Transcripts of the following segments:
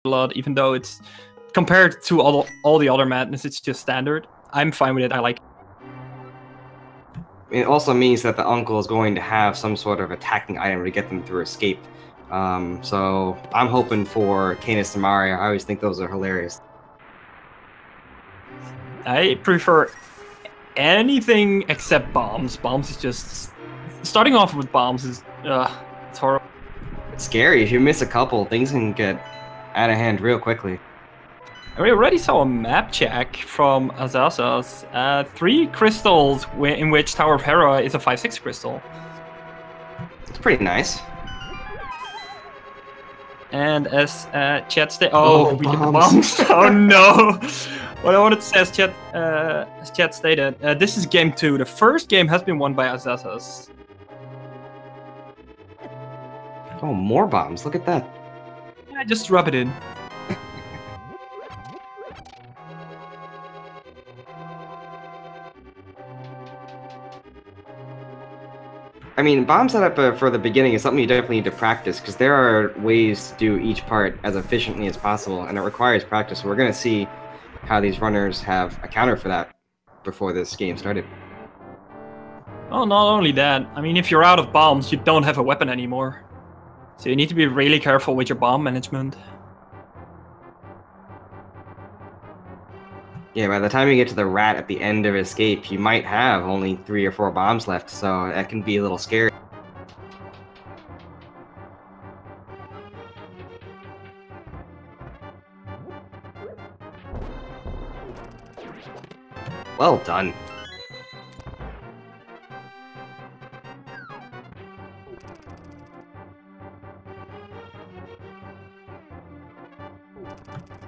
a lot, even though it's compared to all the other madness, it's just standard. I'm fine with it. I like it. It also means that the uncle is going to have some sort of attacking item to get them through escape. So I'm hoping for Canis and Mario. I always think those are hilarious. I prefer anything except bombs. Bombs is just... Starting off with bombs is... it's horrible. It's scary. If you miss a couple, things can get out of hand real quickly. We already saw a map check from Asazas. 3 crystals, in which Tower of Hera is a 5/6 crystal. It's pretty nice. And as chat stated, we get the bombs. bombs. Oh no! What I wanted to say, as chat stated, this is game 2. The first game has been won by Asazas. Oh, more bombs! Look at that. Yeah, just rub it in. I mean, bomb setup for the beginning is something you definitely need to practice, because there are ways to do each part as efficiently as possible, and it requires practice. So we're going to see how these runners have accounted for that before this game started. Oh, not only that, I mean, if you're out of bombs, you don't have a weapon anymore. So you need to be really careful with your bomb management. Yeah, by the time you get to the rat at the end of escape, you might have only 3 or 4 bombs left, so that can be a little scary. Well done.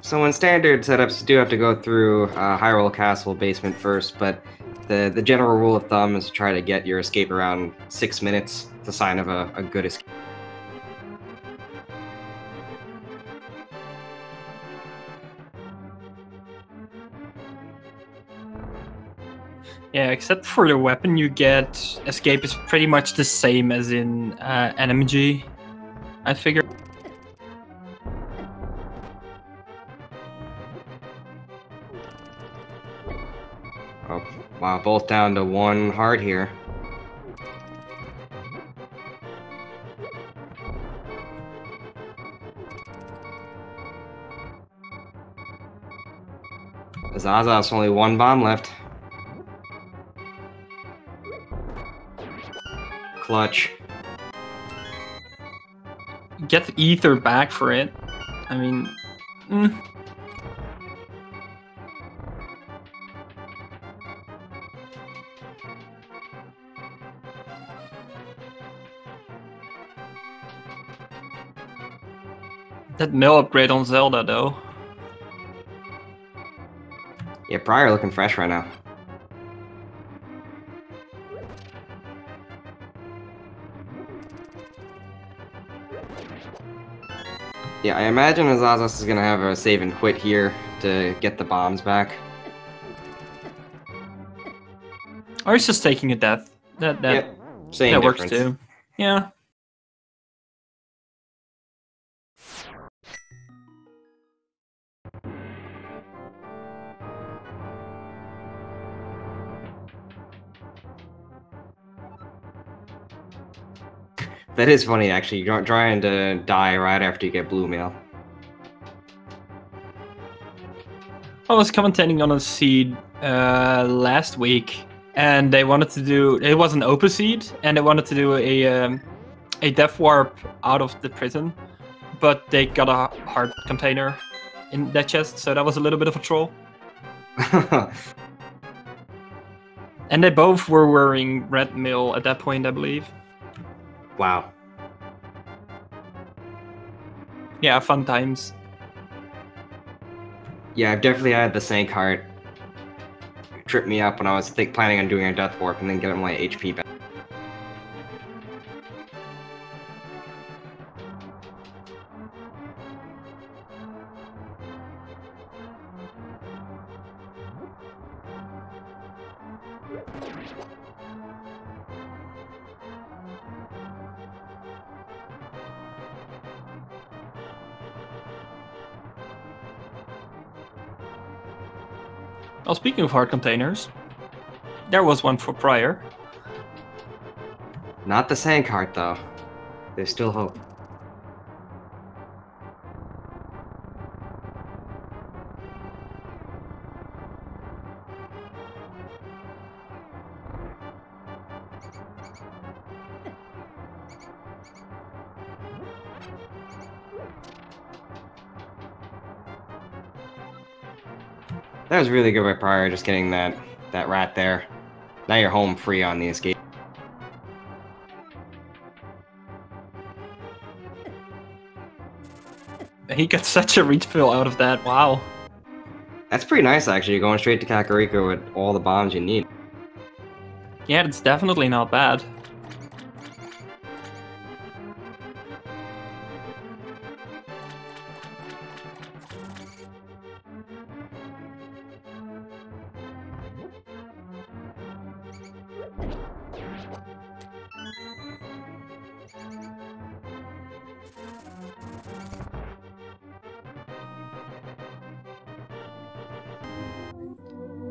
So in standard setups, you do have to go through Hyrule Castle basement first, but the general rule of thumb is to try to get your escape around 6 minutes. It's a sign of a good escape. Yeah, except for the weapon you get, escape is pretty much the same as in NMG, I figure. Oh, wow, both down to 1 heart here. Azazas, only 1 bomb left. Clutch. Get the ether back for it. I mean... That mill upgrade on Zelda, though. Yeah, prieR looking fresh right now. Yeah, I imagine Azazas is gonna have a save and quit here to get the bombs back. Or he's just taking a death. That works too. Yeah. That is funny, actually. You're trying to die right after you get blue mail. I was commentating on a seed last week, and they wanted to do... It was an open seed, and they wanted to do a death warp out of the prison, but they got a heart container in that chest, so that was a little bit of a troll. And they both were wearing red mail at that point, I believe. Wow. Yeah, fun times. Yeah, I've definitely had the Sank heart trip me up when I was planning on doing a death warp and then getting my HP back. Well, speaking of hard containers, there was one for prieR. Not the sand cart, though. There's still hope. That was really good by prieR, just getting that rat there. Now you're home free on the escape. He got such a refill out of that, wow. That's pretty nice, actually, going straight to Kakariko with all the bombs you need. Yeah, it's definitely not bad.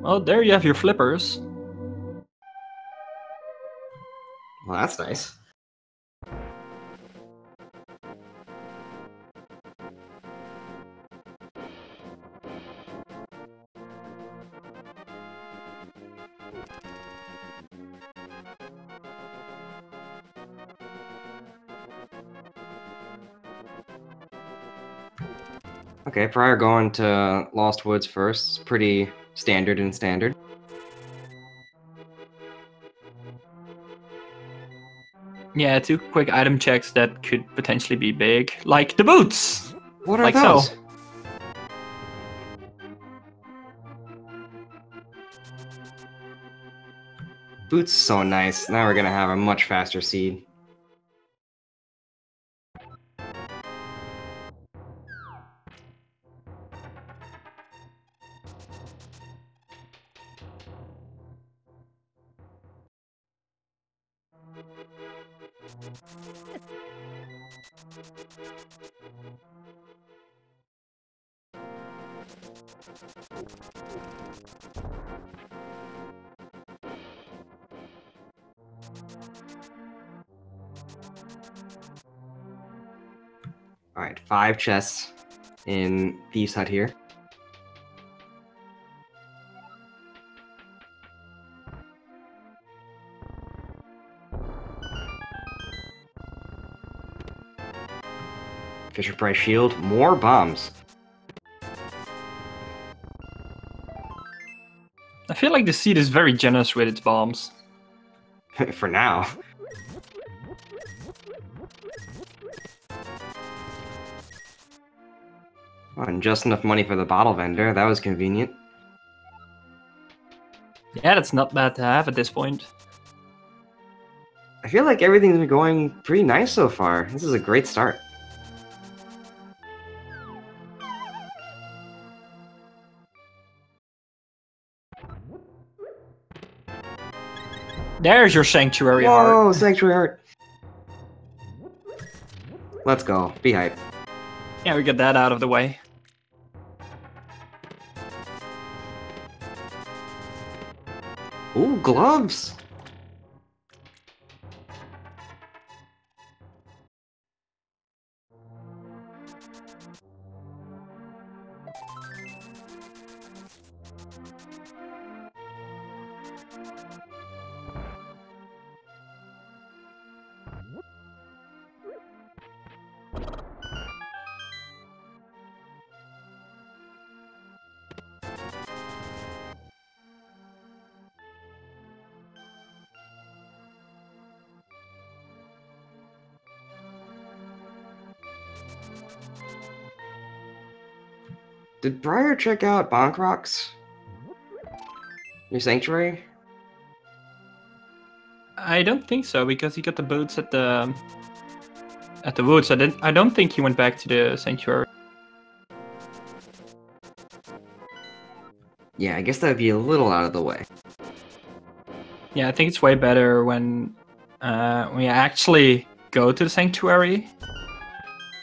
Well, there you have your flippers. Well, that's nice. Okay, prieR going to Lost Woods first. It's pretty standard and standard. Yeah, 2 quick item checks that could potentially be big. Like the boots! What are like those? So. Boots so nice. Now we're gonna have a much faster seed. Alright, 5 chests in Thieves' Hut here. Fisher Price Shield, more bombs. I feel like the seed is very generous with its bombs. For now. Oh, and just enough money for the bottle vendor. That was convenient. Yeah, that's not bad to have at this point. I feel like everything's been going pretty nice so far. This is a great start. There's your Sanctuary Whoa, Heart. Sanctuary Heart. Let's go. Be hype. Yeah, we get that out of the way. Ooh, gloves! Did prieR check out Bonk Rocks? Your Sanctuary? I don't think so, because he got the boots at the woods. I don't think he went back to the Sanctuary. Yeah, I guess that'd be a little out of the way. Yeah, I think it's way better when we actually go to the Sanctuary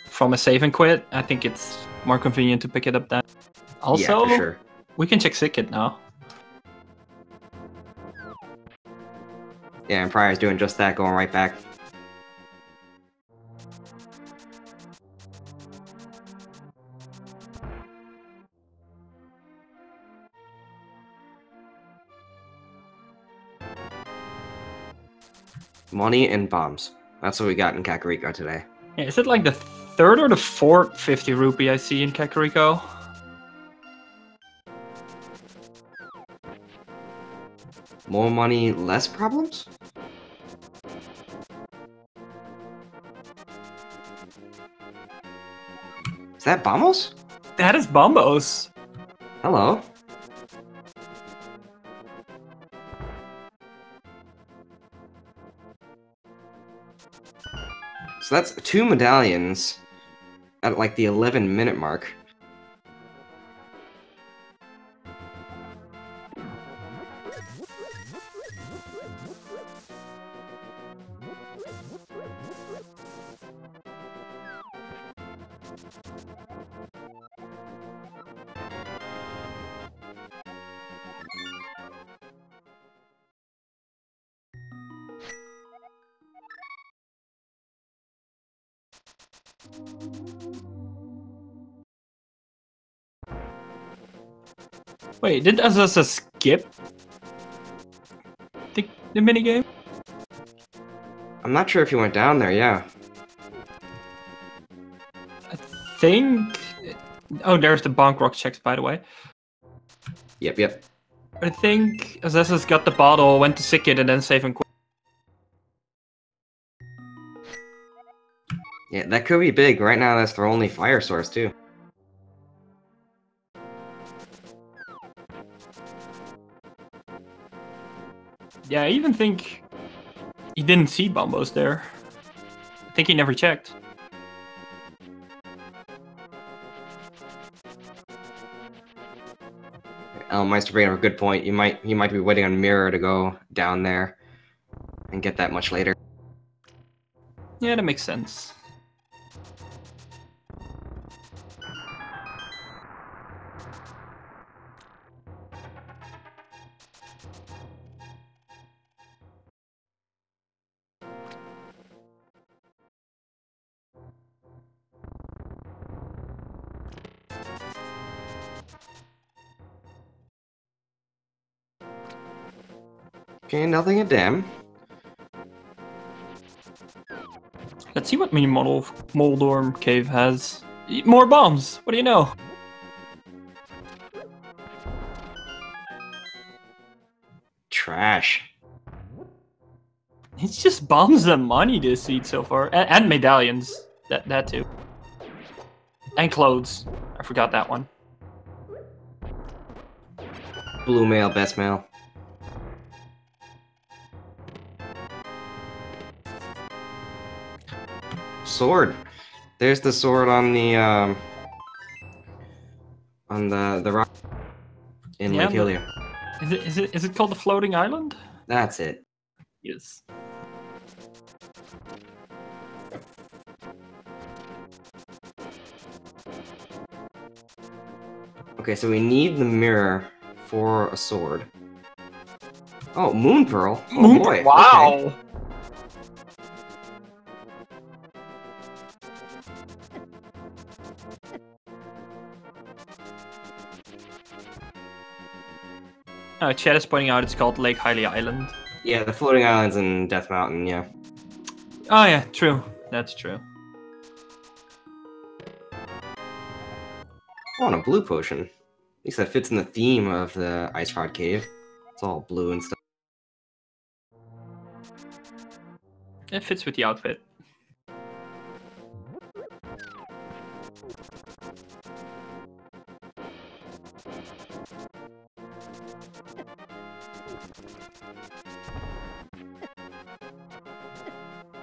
from a save and quit. I think it's more convenient to pick it up then. Also, yeah, for sure. we can check Sicket now. Yeah, and prieR's doing just that, going right back. Money and bombs. That's what we got in Kakariko today. Yeah, is it like the third or the fourth 50 rupee I see in Kakariko? More money, less problems? Is that Bombos? That is Bombos. Hello. So that's 2 medallions at like the 11-minute mark. Wait, did Azaza skip the minigame? I'm not sure if you went down there, yeah. I think... Oh, there's the bonk rock checks, by the way. Yep. I think Azaza's got the bottle, went to sick it, and then save and quit. Yeah, that could be big. Right now, that's their only fire source, too. Yeah, I even think he didn't see Bombos there. I think he never checked. Meister bringing up a good point. He might be waiting on Mirror to go down there and get that much later. Yeah, that makes sense. Okay, nothing a damn. Let's see what mini model Moldorm Cave has. More bombs! What do you know? Trash. It's just bombs and money this seed so far. And medallions. That too. And clothes. I forgot that one. Blue mail, best mail. Sword. There's the sword on the rock in Lake Hylia. Is it called the Floating Island? That's it. Yes. Okay, so we need the mirror for a sword. Oh, Moon Pearl. Oh, Moon boy. Wow. Okay. Chad is pointing out it's called Lake Hylia Island. Yeah, the floating islands in Death Mountain, yeah. Oh yeah, true. That's true. Oh, and a blue potion. At least that fits in the theme of the Ice Rod Cave. It's all blue and stuff. It fits with the outfit.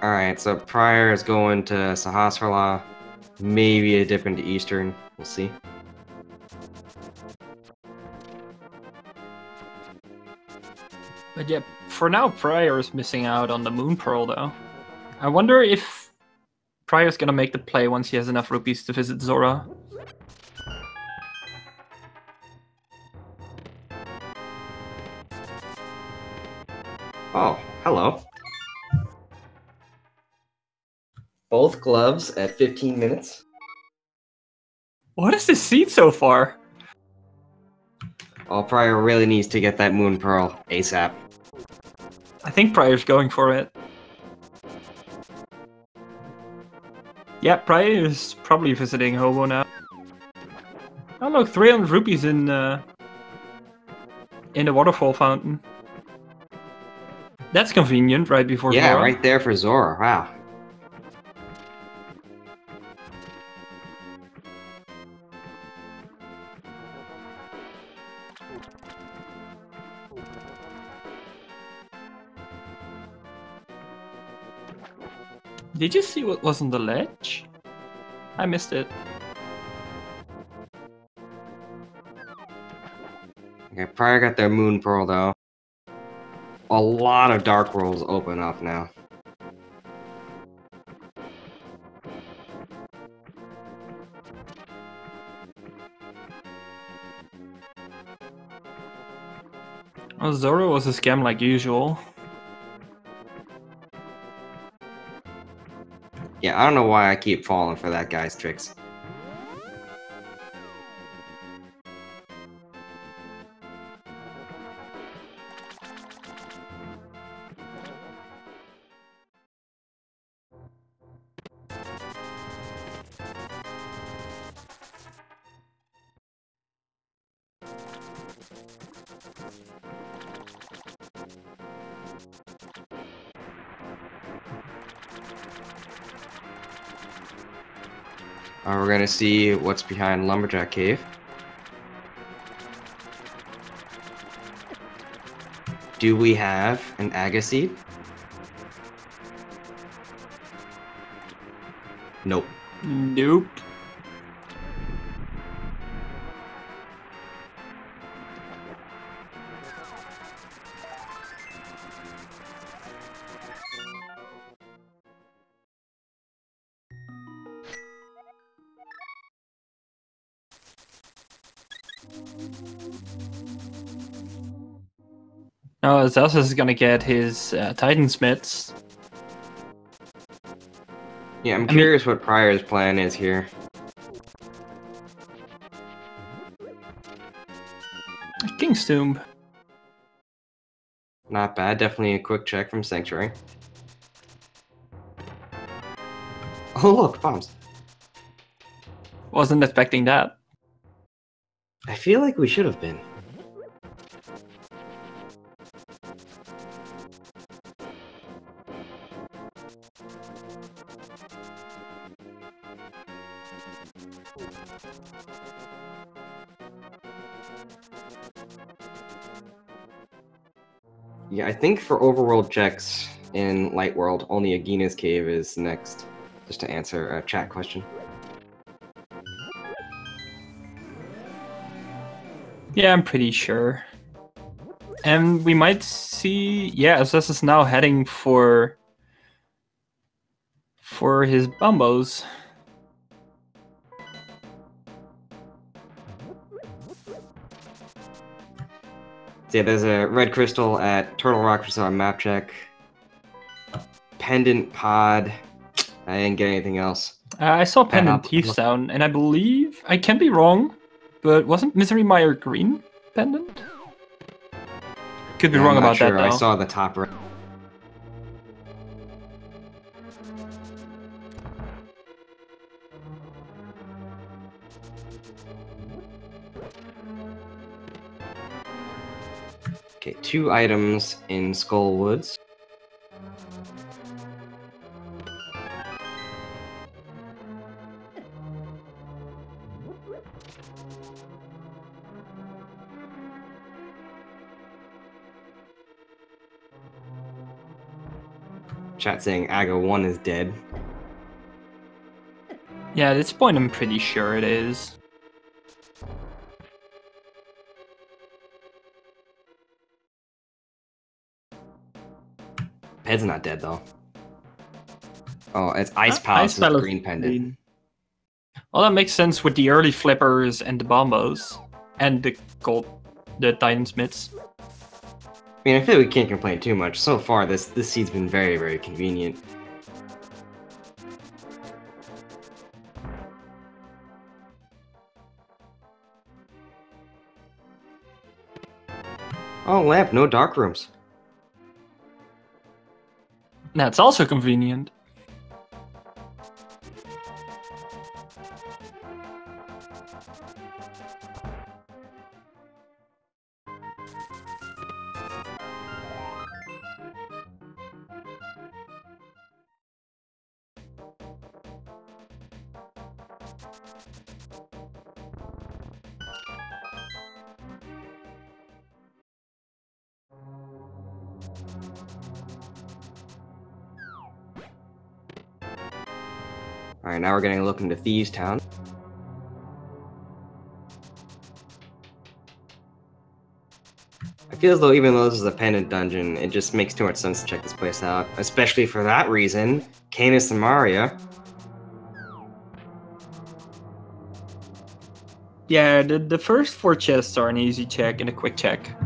Alright, so prieR is going to Sahasrarla. Maybe a dip into Eastern. We'll see. But yeah, for now, prieR is missing out on the Moon Pearl, though. I wonder if prieR's gonna make the play once he has enough rupees to visit Zora. Oh, Hello. Both gloves at 15 minutes. What is this seed so far? Oh, prieR really needs to get that Moon Pearl ASAP. I think prieR's going for it. Yeah, prieR is probably visiting Hobo now. Oh look, 300 rupees in the waterfall fountain. That's convenient, right before Yeah, Zora. right there for Zora. Wow. Did you see what was on the ledge? I missed it. Okay, prieR got their Moon Pearl though. A lot of Dark Worlds open up now. Well, Zora was a scam like usual. Yeah, I don't know why I keep falling for that guy's tricks. We're gonna see what's behind Lumberjack Cave. Do we have an Agaseed? Nope. Nope. Now asazas is gonna get his Titan Smiths. Yeah, I'm curious what prieR's plan is here. King's Tomb. Not bad, definitely a quick check from Sanctuary. Oh look, bombs. Wasn't expecting that. I feel like we should have been. Yeah, I think for overworld checks in Light World, only Agina's Cave is next. Just to answer a chat question. Yeah, I'm pretty sure. And we might see, yeah, Asas is now heading for his bumbos. So yeah, there's a red crystal at Turtle Rock for our map check. Pendant pod. I didn't get anything else. I saw Pendant Thieves down, and I believe, I can be wrong, but wasn't Misery Mire green pendant? Could be wrong about that though. I saw the top right. Okay, 2 items in Skull Woods. Chat saying Aga 1 is dead. Yeah, at this point I'm pretty sure it is. Ped's not dead though. Oh, it's Ice Palace's green pendant. Green. Well, that makes sense with the early flippers and the bombos. And the gold, the Titan Smiths. mean, I feel we can't complain too much. So far, this seed's been very, very convenient. Oh, lamp, no dark rooms. That's also convenient. Alright, now we're getting a look into Thieves Town. I feel as though even though this is a pendant dungeon, it just makes too much sense to check this place out. Especially for that reason, Canis and Maria. Yeah, the first 4 chests are an easy check and a quick check.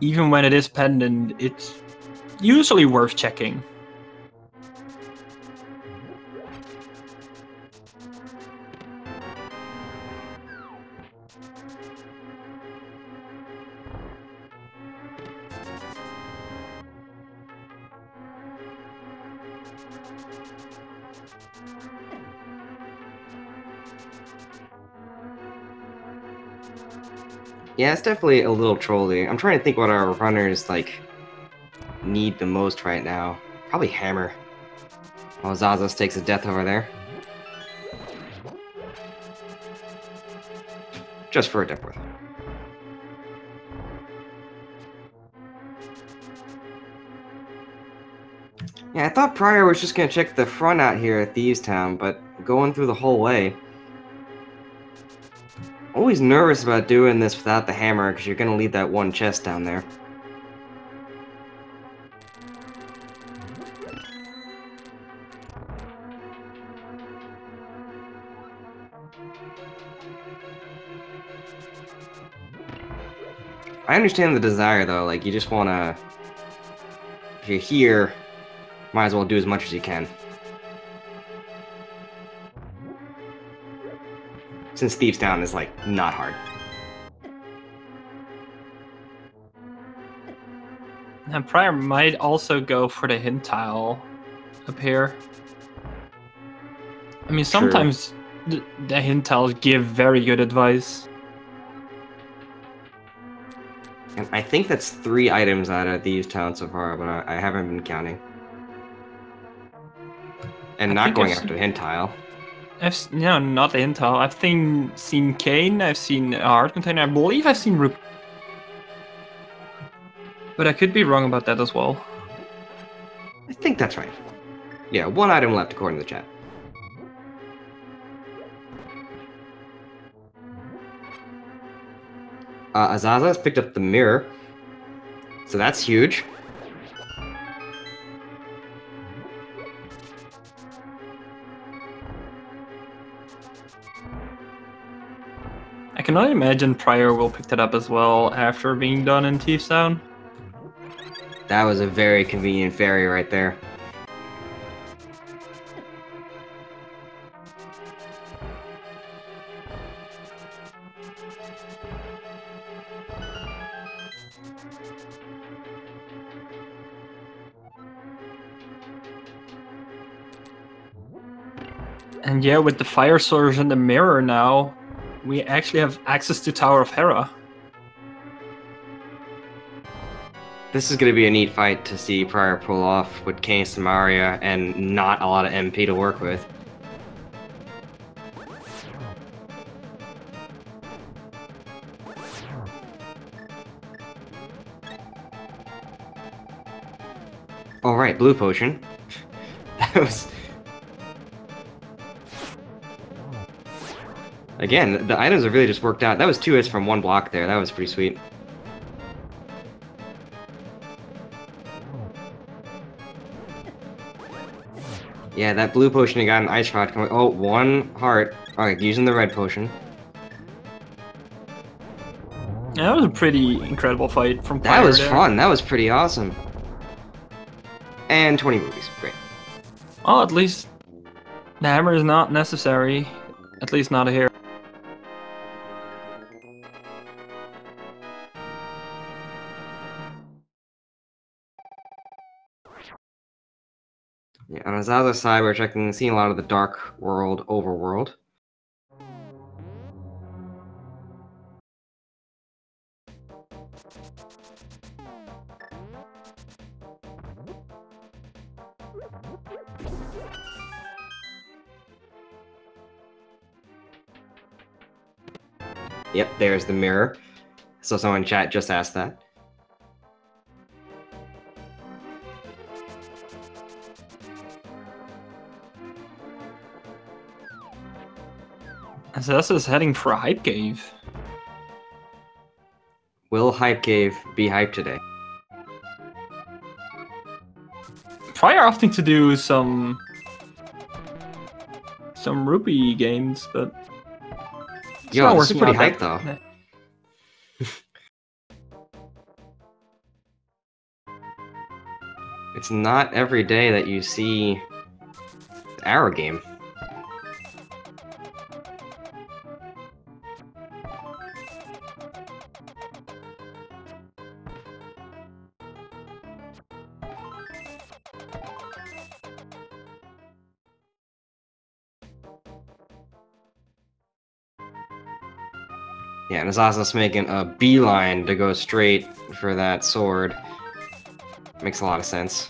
Even when it is pendant, it's usually worth checking. Yeah, it's definitely a little trolly. I'm trying to think what our runners, like, need the most right now. Probably Hammer. Oh, Zazas takes a death over there. Just for a death worth. Yeah, I thought prieR was just gonna check the front out here at Thieves Town, but going through the whole way. Always nervous about doing this without the hammer, because you're gonna leave that one chest down there. I understand the desire, though, like, you just wanna... If you're here, might as well do as much as you can. Since Thieves Town is, like, not hard. And prieR might also go for the hint tile up here. I mean, sometimes the hint tiles give very good advice. And I think that's 3 items out of Thieves Town so far, but I haven't been counting. And not going after the hint tile. No, not the hint tile. I've seen Kane, I've seen a heart container, I believe I've seen Rook. But I could be wrong about that as well. I think that's right. Yeah, 1 item left according to the chat. Azazas picked up the mirror. So that's huge. I can only imagine prieR will pick that up as well after being done in Thieves Town. That was a very convenient fairy right there. And yeah, with the fire source and the mirror now, we actually have access to Tower of Hera. This is going to be a neat fight to see prieR pull off with Canis and Maria and not a lot of MP to work with. Alright, blue potion. That was... Again, the items have really just worked out. That was 2 hits from 1 block there. That was pretty sweet. Yeah, that blue potion, you got an ice rod coming. Oh, 1 heart. Alright, using the red potion. Yeah, that was a pretty incredible fight from That was there. fun. That was pretty awesome. And 20 rupees. Great. Oh, at least the hammer is not necessary. At least not here. Yeah, on Azaza's side, we're seeing a lot of the Dark World overworld. Yep, there's the mirror. So someone in chat just asked that. Asazas is heading for a hype cave. Will Hype Cave be hype today? priER opting to do some rupee games, but yo, this is pretty hype though. It's not every day that you see the arrow game. Yeah, and Azaza's making a beeline to go straight for that sword. Makes a lot of sense.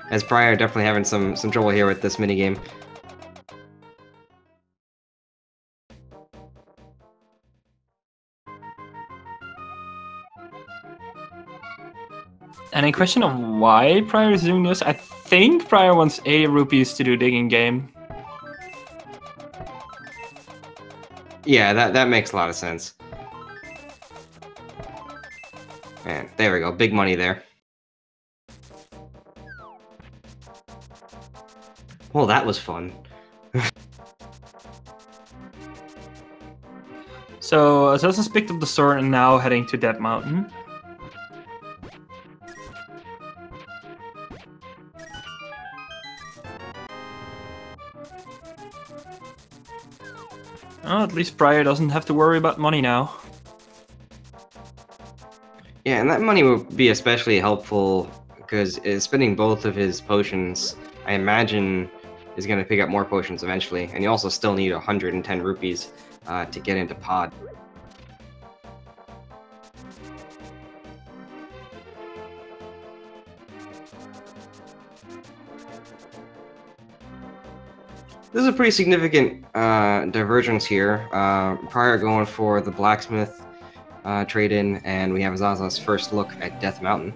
As priER definitely having some trouble here with this minigame. And in question of why priER is doing this, I think priER wants 80 rupees to do digging game. Yeah, that makes a lot of sense. And there we go, big money there. Well, that was fun. So Assassin's picked up the sword and now heading to Dead Mountain. Oh, at least priER doesn't have to worry about money now. Yeah, and that money would be especially helpful because spending both of his potions, I imagine, is going to pick up more potions eventually. And you also still need 110 rupees to get into pod. This is a pretty significant divergence here. priER going for the blacksmith trade-in, and we have Azaza's first look at Death Mountain.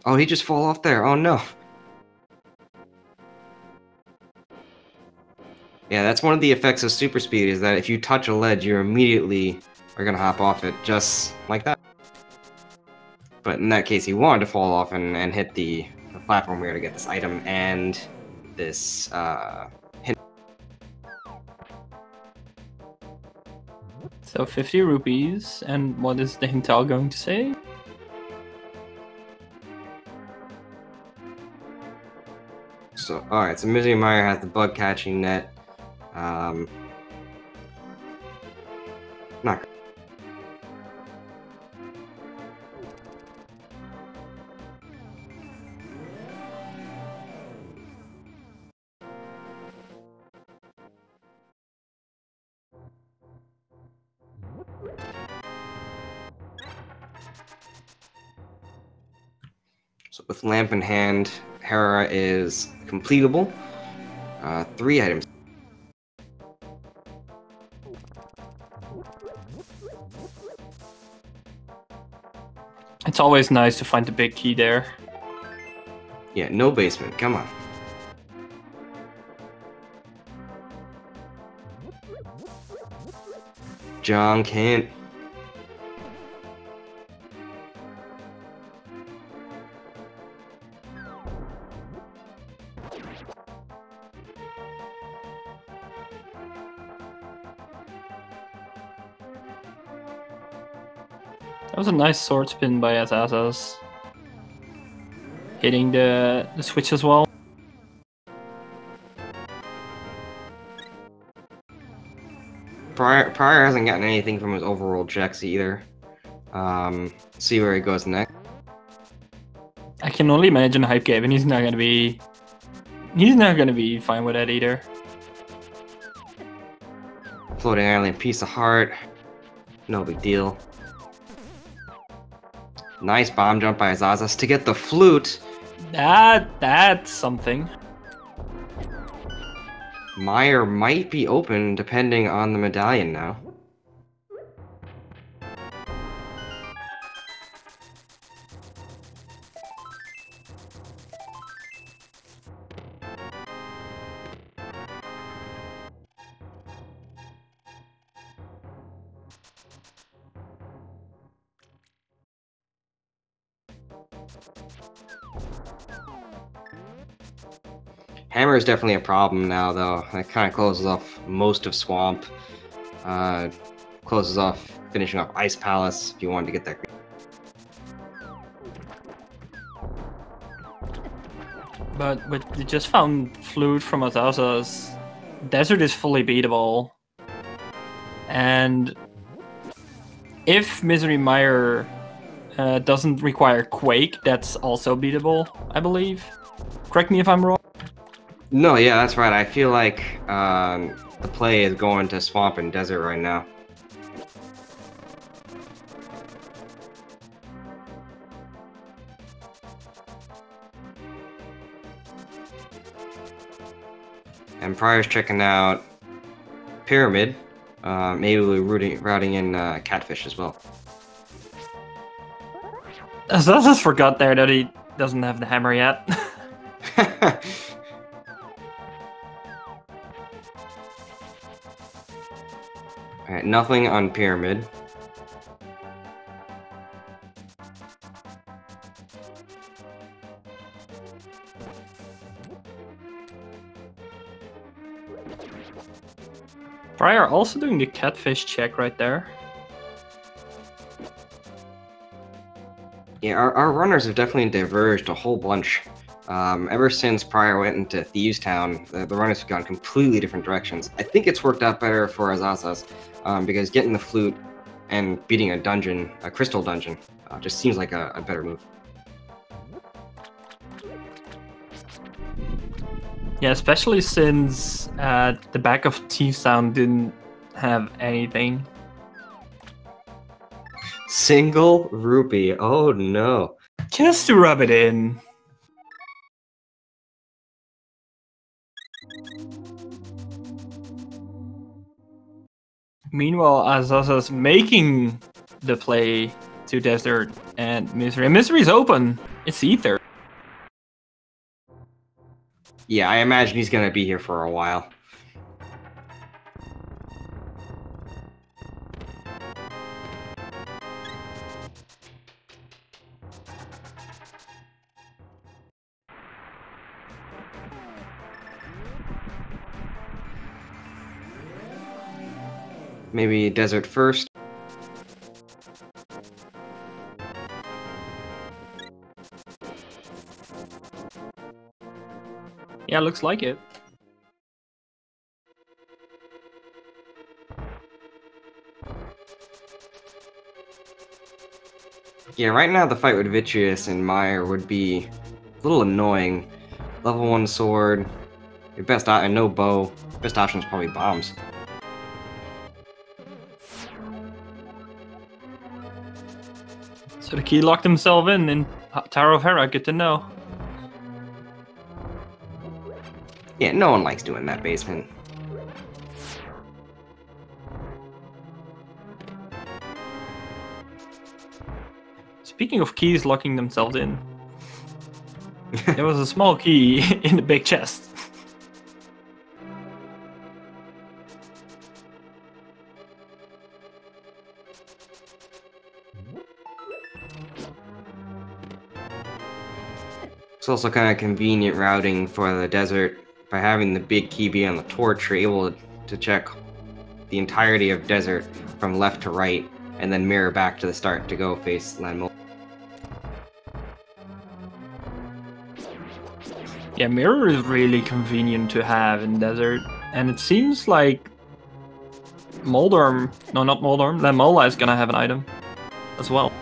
Oh, he just fall off there. Oh no. Yeah, that's one of the effects of super speed, is that if you touch a ledge, you immediately are gonna hop off it, just like that. But in that case, he wanted to fall off and hit the platform here to get this item and this hint. So 50 rupees, and what is the Hintal going to say? So, alright, so Misery Mire has the bug catching net. Not. So with Lamp in hand, Hera is completable. 3 items. It's always nice to find the big key there. Yeah, no basement, come on. John Kent. That was a nice sword spin by asazas. Hitting the switch as well. prieR hasn't gotten anything from his overworld checks either. See where he goes next. I can only imagine Hype Gavin. He's not gonna be fine with that either. Floating Island, piece of heart. No big deal. Nice bomb jump by asazas to get the flute. That's something. Meyer might be open depending on the medallion now. Hammer is definitely a problem now, though. That kind of closes off most of Swamp. Closes off finishing off Ice Palace if you wanted to get that. But we just found Flute from asazas. Desert is fully beatable. And if Misery Mire doesn't require Quake, that's also beatable, I believe. Correct me if I'm wrong. No, yeah, that's right. I feel like the play is going to Swamp and Desert right now. And prieR's checking out Pyramid. Maybe we're routing in Catfish as well. asazas forgot there that he doesn't have the hammer yet. Alright, nothing on Pyramid. prieR also doing the Catfish check right there. Yeah, our runners have definitely diverged a whole bunch. Ever since prieR went into Thieves Town, the runners have gone completely different directions. I think it's worked out better for asazas, because getting the flute and beating a dungeon, a crystal dungeon, just seems like a better move. Yeah, especially since the back of Thieves Town didn't have anything. Single rupee, oh no. Just to rub it in. Meanwhile, asazas making the play to Desert and Misery. And Misery's open. It's Ether. Yeah, I imagine he's gonna be here for a while. Maybe Desert first. Yeah, looks like it. Yeah, right now the fight with Vitreous and Meyer would be a little annoying. Level 1 sword, your best and no bow. Best option is probably bombs. So the key locked himself in Tower of Hera, good to know. Yeah, no one likes doing that basement. Speaking of keys locking themselves in, there was a small key in the big chest. It's also kind of convenient routing for the Desert. By having the big key be on the torch, you're able to check the entirety of Desert from left to right and then mirror back to the start to go face land Moldorm. Yeah, mirror is really convenient to have in desert, and it seems like Moldorm, no, not Moldorm, Lamola is gonna have an item as well.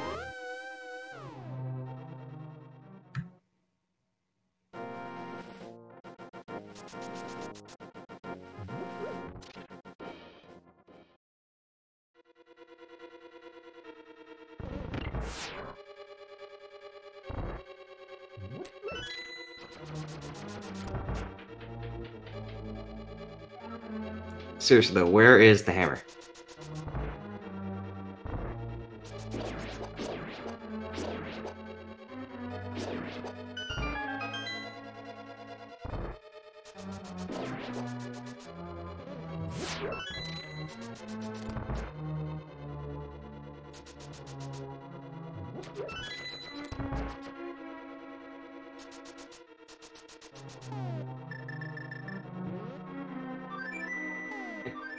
Seriously though, where is the hammer?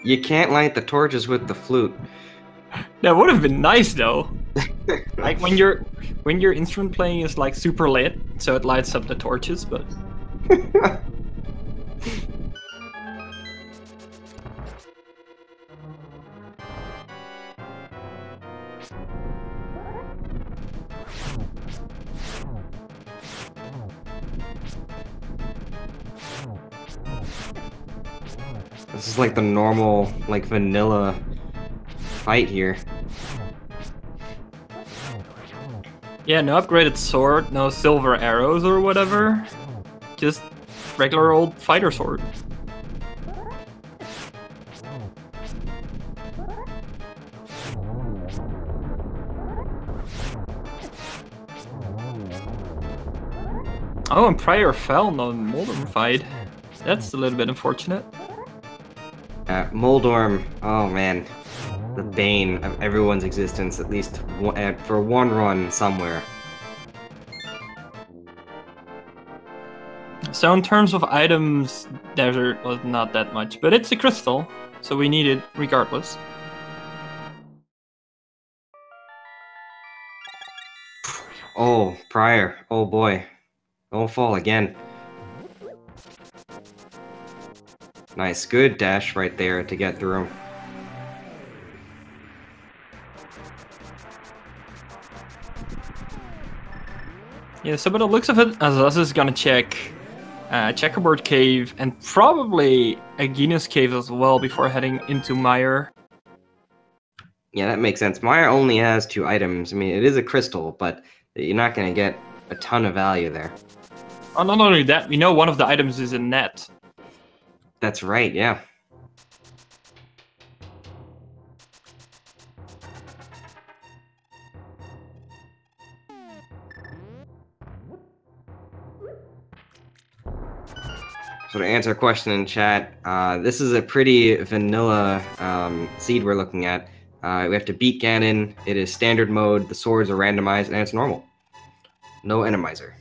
You can't light the torches with the flute. That would have been nice though. Like when your instrument playing is like super lit, so it lights up the torches, but this is like the normal, like vanilla fight here. yeah, no upgraded sword, no silver arrows or whatever. Just regular old fighter sword. Oh, and prieR fell in the Moldorm fight. That's a little bit unfortunate. Moldorm, oh man, the bane of everyone's existence, at least for one run somewhere. So in terms of items, desert was not that much, but it's a crystal, so we need it regardless. Oh, prieR, oh boy, don't fall again. Nice, good dash right there to get through. Yeah, so by the looks of it, Azaz is gonna check Checkerboard Cave and probably Aegina's Cave as well before heading into mieR. Yeah, that makes sense. mieR only has 2 items. I mean, it is a crystal, but you're not going to get a ton of value there. Oh, not only that, we know one of the items is a net. That's right, yeah. So to answer a question in chat, this is a pretty vanilla seed we're looking at. We have to beat Ganon, it is standard mode, the swords are randomized, and it's normal. No Randomizer.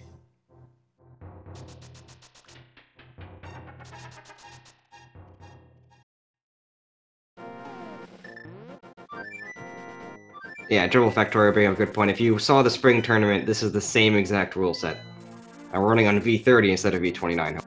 Yeah, Dribble Factorio bring up a good point. If you saw the spring tournament, this is the same exact rule set. We're running on V30 instead of V29.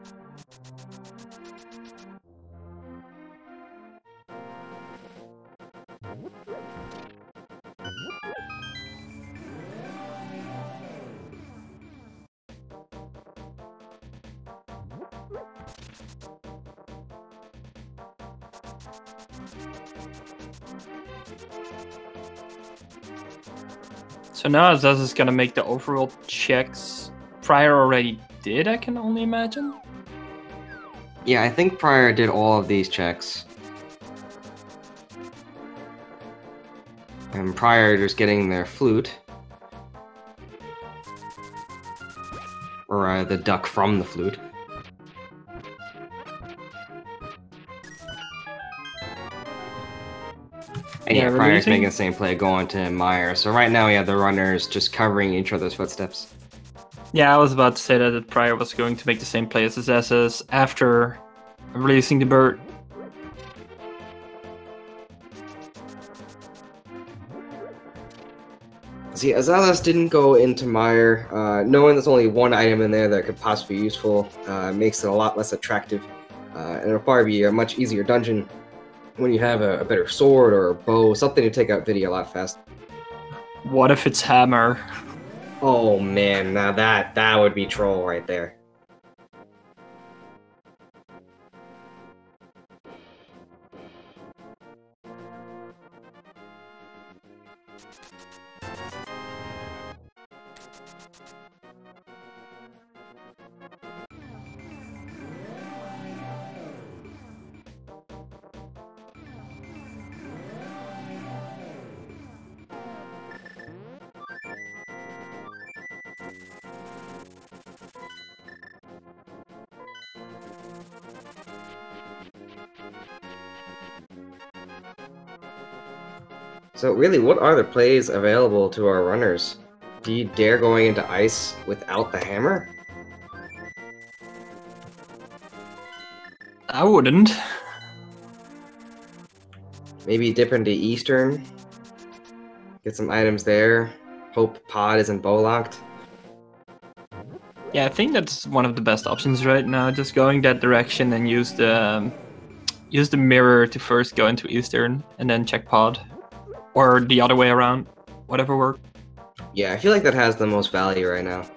So now Azaz is gonna make the overall checks. prieR already did, I can only imagine. Yeah, I think prieR did all of these checks. And prieR just getting their flute. Or the duck from the flute. And yeah, prieR's making the same play going to mieR. So right now we have the runners just covering each other's footsteps. Yeah, I was about to say that prieR was going to make the same play as his SS after releasing the bird. See, Azalus didn't go into Mire. Knowing there's only one item in there that could possibly be useful makes it a lot less attractive. And it'll probably be a much easier dungeon when you have a better sword or a bow, something to take out Vidya a lot faster. What if it's hammer? Oh man, now that would be troll right there. So really, what are the plays available to our runners? Do you dare going into ice without the hammer? I wouldn't. Maybe dip into Eastern, get some items there, hope Pod isn't bow locked. Yeah, I think that's one of the best options right now. Just going that direction and use the mirror to first go into Eastern and then check Pod. Or the other way around. Whatever works. Yeah, I feel like that has the most value right now.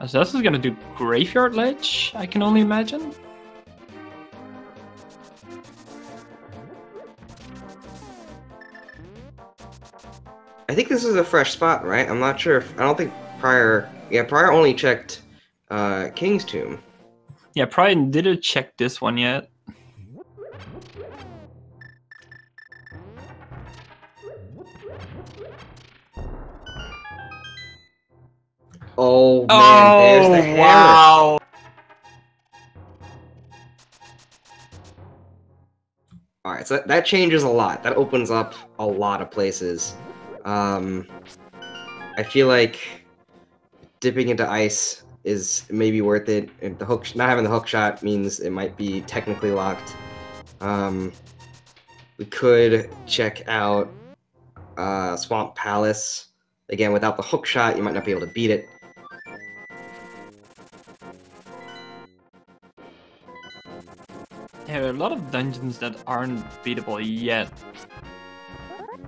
Asazas is gonna do Graveyard Ledge, I can only imagine. I think this is a fresh spot, right? I'm not sure if... I don't think prieR... Yeah, prieR only checked King's Tomb. Yeah, probably didn't check this one yet. Oh man, there's the hammer. Wow. Alright, so that changes a lot. That opens up a lot of places. I feel like dipping into ice is maybe worth it. And the hook, not having the hook shot means it might be technically locked. We could check out Swamp Palace. Again, without the hook shot, you might not be able to beat it. Yeah, there are a lot of dungeons that aren't beatable yet.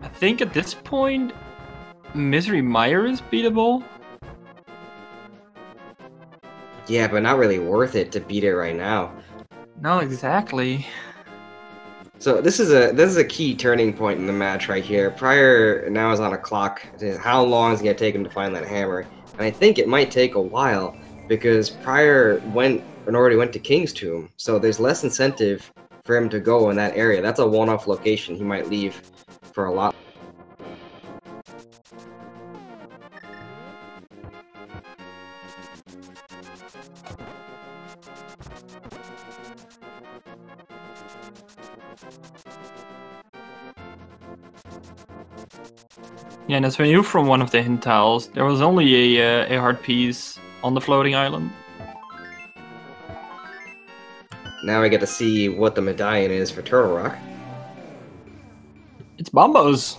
I think at this point, Misery Mire is beatable. Yeah, but not really worth it to beat it right now. No, exactly. So this is a key turning point in the match right here. prieR now is on a clock. How long is it gonna take him to find that hammer? And I think it might take a while because prieR already went to King's Tomb, so there's less incentive for him to go in that area. That's a one-off location he might leave for a lot. Yeah, and as we knew from one of the hint tiles, there was only a hard piece on the floating island. Now I get to see what the medallion is for Turtle Rock. It's Bombos!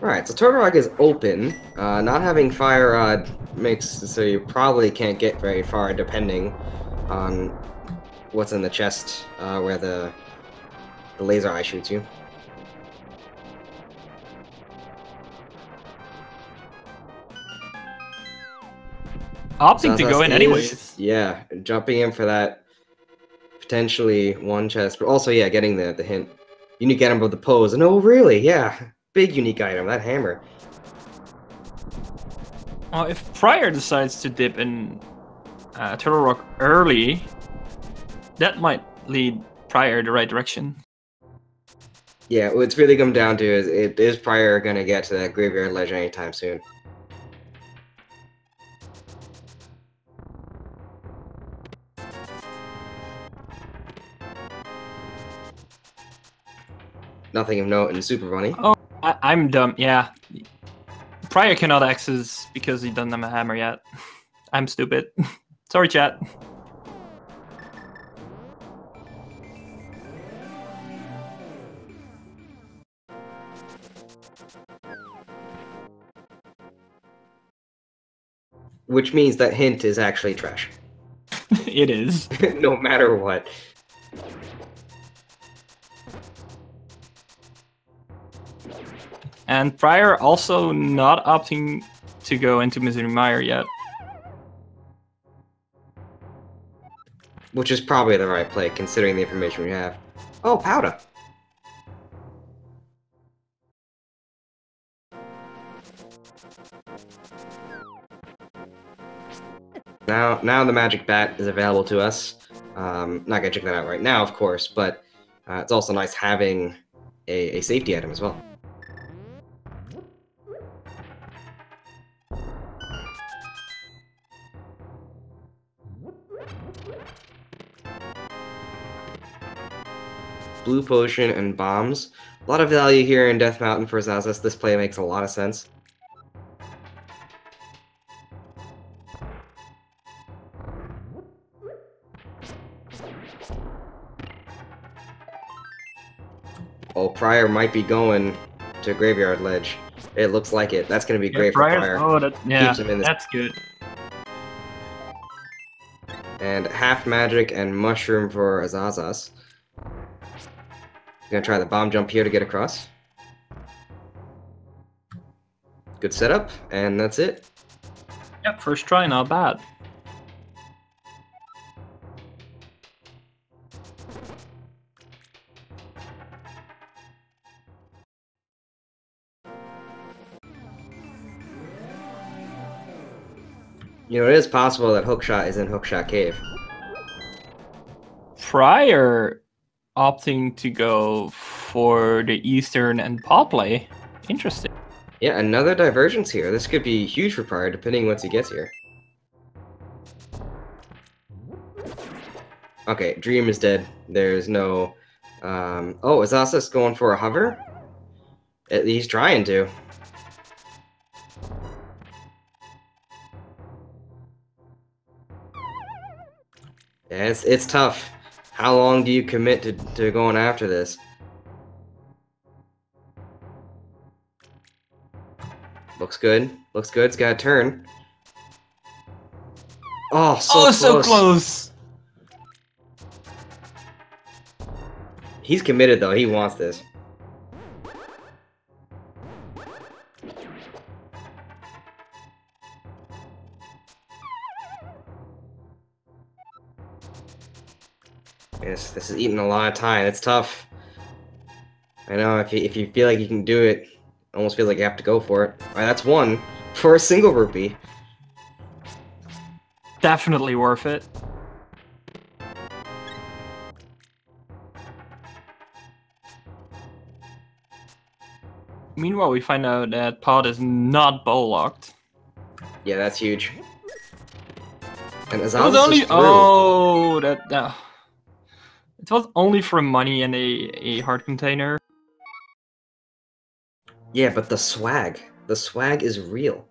Alright, so Turtle Rock is open. Not having Fire Rod makes so you probably can't get very far depending on what's in the chest where the laser eye shoots you. Opting to go in anyways. Yeah, jumping in for that potentially one chest, but also, yeah, getting the hint. Unique item of the pose. And oh, really? Yeah, big unique item, that hammer. Well, if prieR decides to dip in Turtle Rock early, that might lead prieR the right direction. Yeah, what's really come down to is prieR gonna get to that Graveyard Ledge anytime soon? Nothing of note in Super Bunny. Oh, I'm dumb. Yeah, prieR cannot access because he doesn't have a hammer yet. I'm stupid. Sorry, chat. Which means that hint is actually trash. It is. No matter what. And prieR also not opting to go into Misery Mire yet. Which is probably the right play, considering the information we have. Oh, Powder! Now the Magic Bat is available to us. Not gonna check that out right now, of course, but it's also nice having a safety item as well. Blue Potion and Bombs. A lot of value here in Death Mountain for asazas. This play makes a lot of sense. Oh, prieR might be going to Graveyard Ledge. It looks like it. That's going to be great for prieR. Oh, yeah, Keeps him in this. that's good. And half magic and mushroom for asazas. Gonna try the bomb jump here to get across. Good setup, and that's it. Yep, first try, not bad. You know, it is possible that Hookshot is in Hookshot Cave. prieR opting to go for the Eastern and Paw play. Interesting. Yeah, another divergence here. This could be huge for prieR, depending once he gets here. Okay, Dream is dead. There's no... Oh, is asazas going for a hover? He's trying to. Yeah, it's tough. How long do you commit to going after this? Looks good. Looks good. It's got a turn. Oh, so close. He's committed, though. He wants this. This is eating a lot of time. It's tough. I know, if you feel like you can do it, almost feels like you have to go for it. Alright, that's one for a single rupee. Definitely worth it. Meanwhile, we find out that Pod is not bow locked. Yeah, that's huge. And It was asazas only is through. oh that it was only for money and a heart container. Yeah, but the swag is real.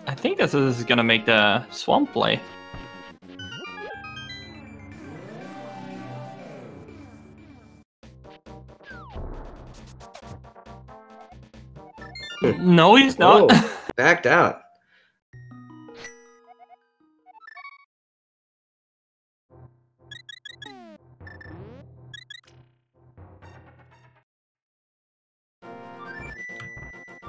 I think this is gonna make the swamp play. No, he's not. Oh, backed out.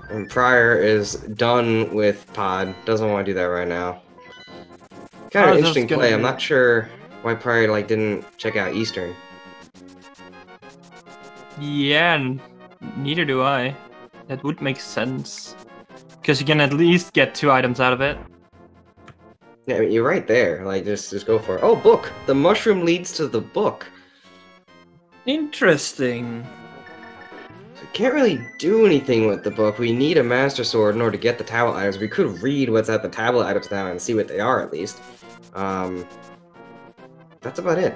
And prieR is done with Pod. Doesn't want to do that right now. Kind of an interesting play. I'm not sure why prieR didn't check out Eastern. Yeah, neither do I. That would make sense. Because you can at least get 2 items out of it. Yeah, I mean, you're right there. Just go for it. Oh, book! The mushroom leads to the book. Interesting. So can't really do anything with the book. We need a Master Sword in order to get the tablet items. We could read what's at the tablet items now and see what they are, at least. That's about it.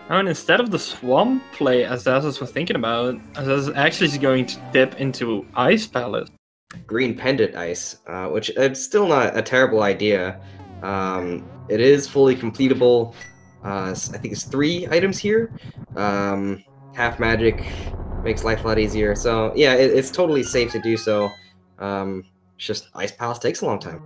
And instead of the swamp play, asazas was thinking about, asazas actually is going to dip into Ice Palace. Green Pendant Ice, which it's still not a terrible idea. It is fully completable. I think it's 3 items here. Half magic makes life a lot easier. So yeah, it's totally safe to do so. It's just Ice Palace takes a long time.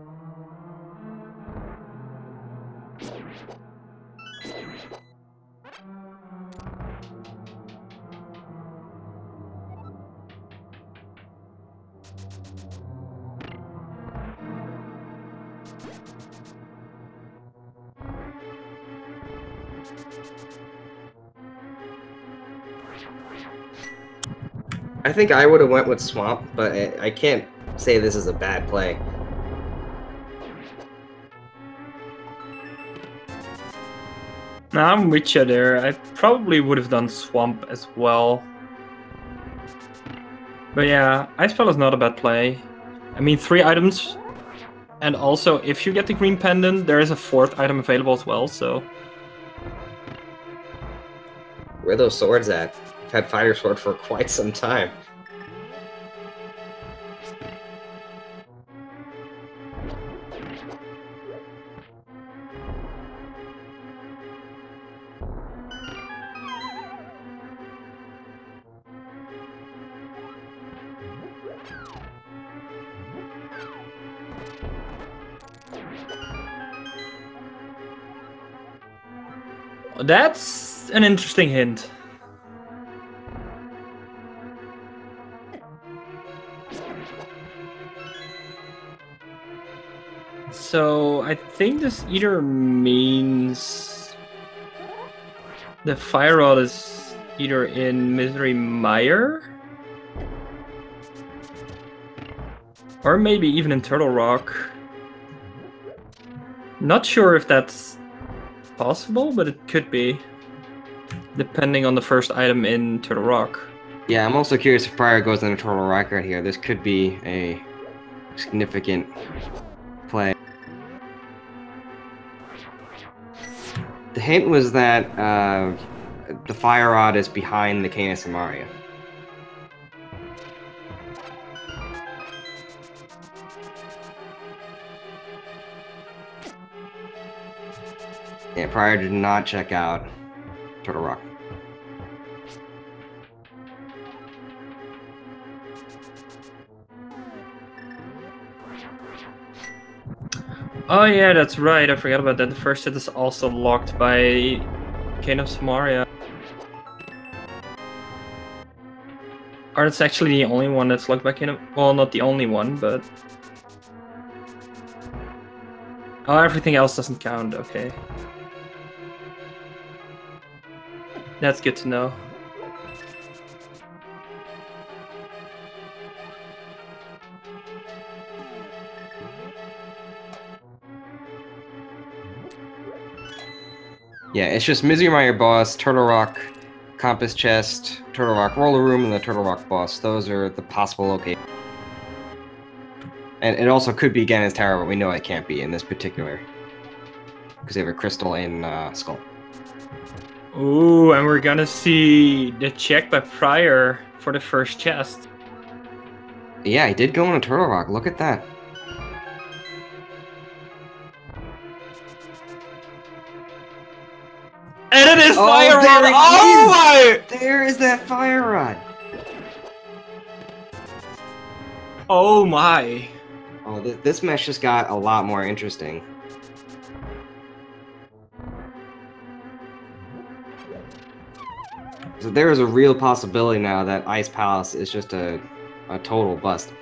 I think I would have went with Swamp, but I can't say this is a bad play. Now I'm with you there. I probably would have done Swamp as well. But yeah, Ice Spell is not a bad play. I mean, 3 items. And also, if you get the green pendant, there is a 4th item available as well, so... Where are those swords at? I've had Fire Sword for quite some time. That's an interesting hint. So I think this either means the Fire Rod is either in Misery Mire or maybe even in Turtle Rock. Not sure if that's possible, but it could be, depending on the first item in Turtle Rock. Yeah, I'm also curious if prieR goes into Turtle Rock right here. This could be a significant play. The hint was that the Fire Rod is behind the Canis Amaria. Yeah, prieR did not check out Turtle Rock. Oh yeah, that's right, I forgot about that. The first hit is also locked by Canis Amaria. Or it's actually the only one that's locked by Canis... Well, not the only one, but... Oh, everything else doesn't count, okay. That's good to know. Yeah, it's just Misery Mire boss, Turtle Rock, Compass Chest, Turtle Rock Roller Room, and the Turtle Rock boss. Those are the possible locations. And it also could be Ganon's Tower, but we know it can't be in this particular. Because they have a crystal in Skull. Ooh, and we're gonna see the check by prieR for the first chest. Yeah, he did go on a Turtle Rock. Look at that. And it is Fire Rod! There it Oh my! There is that Fire Rod! Oh my! Oh, this match just got a lot more interesting. So there is a real possibility now that Ice Palace is just a total bust.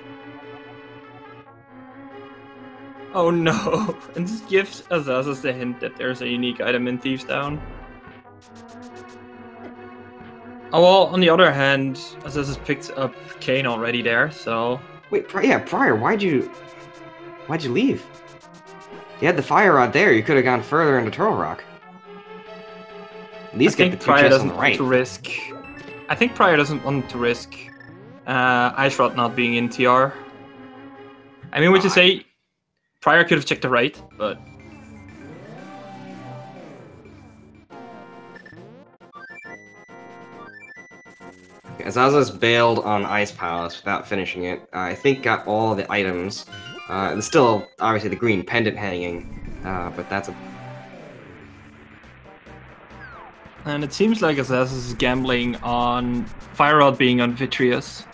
Oh no! And this gives Asazas the hint that there's a unique item in Thieves Town. Oh well, on the other hand, Asazas picked up Kane already there, so... Wait, yeah, prieR, why'd you leave? You had the Fire Rod there, you could have gone further into Turtle Rock. At least get the 2 chests on the right. I think prieR doesn't want to risk Ice Rod not being in TR. I mean, would you say prieR could have checked the right, but... Asazas bailed on Ice Palace without finishing it. I think got all the items. There's still, obviously, the green pendant hanging. but that's a... And it seems like asazas is gambling on Fire Rod being on Vitreous.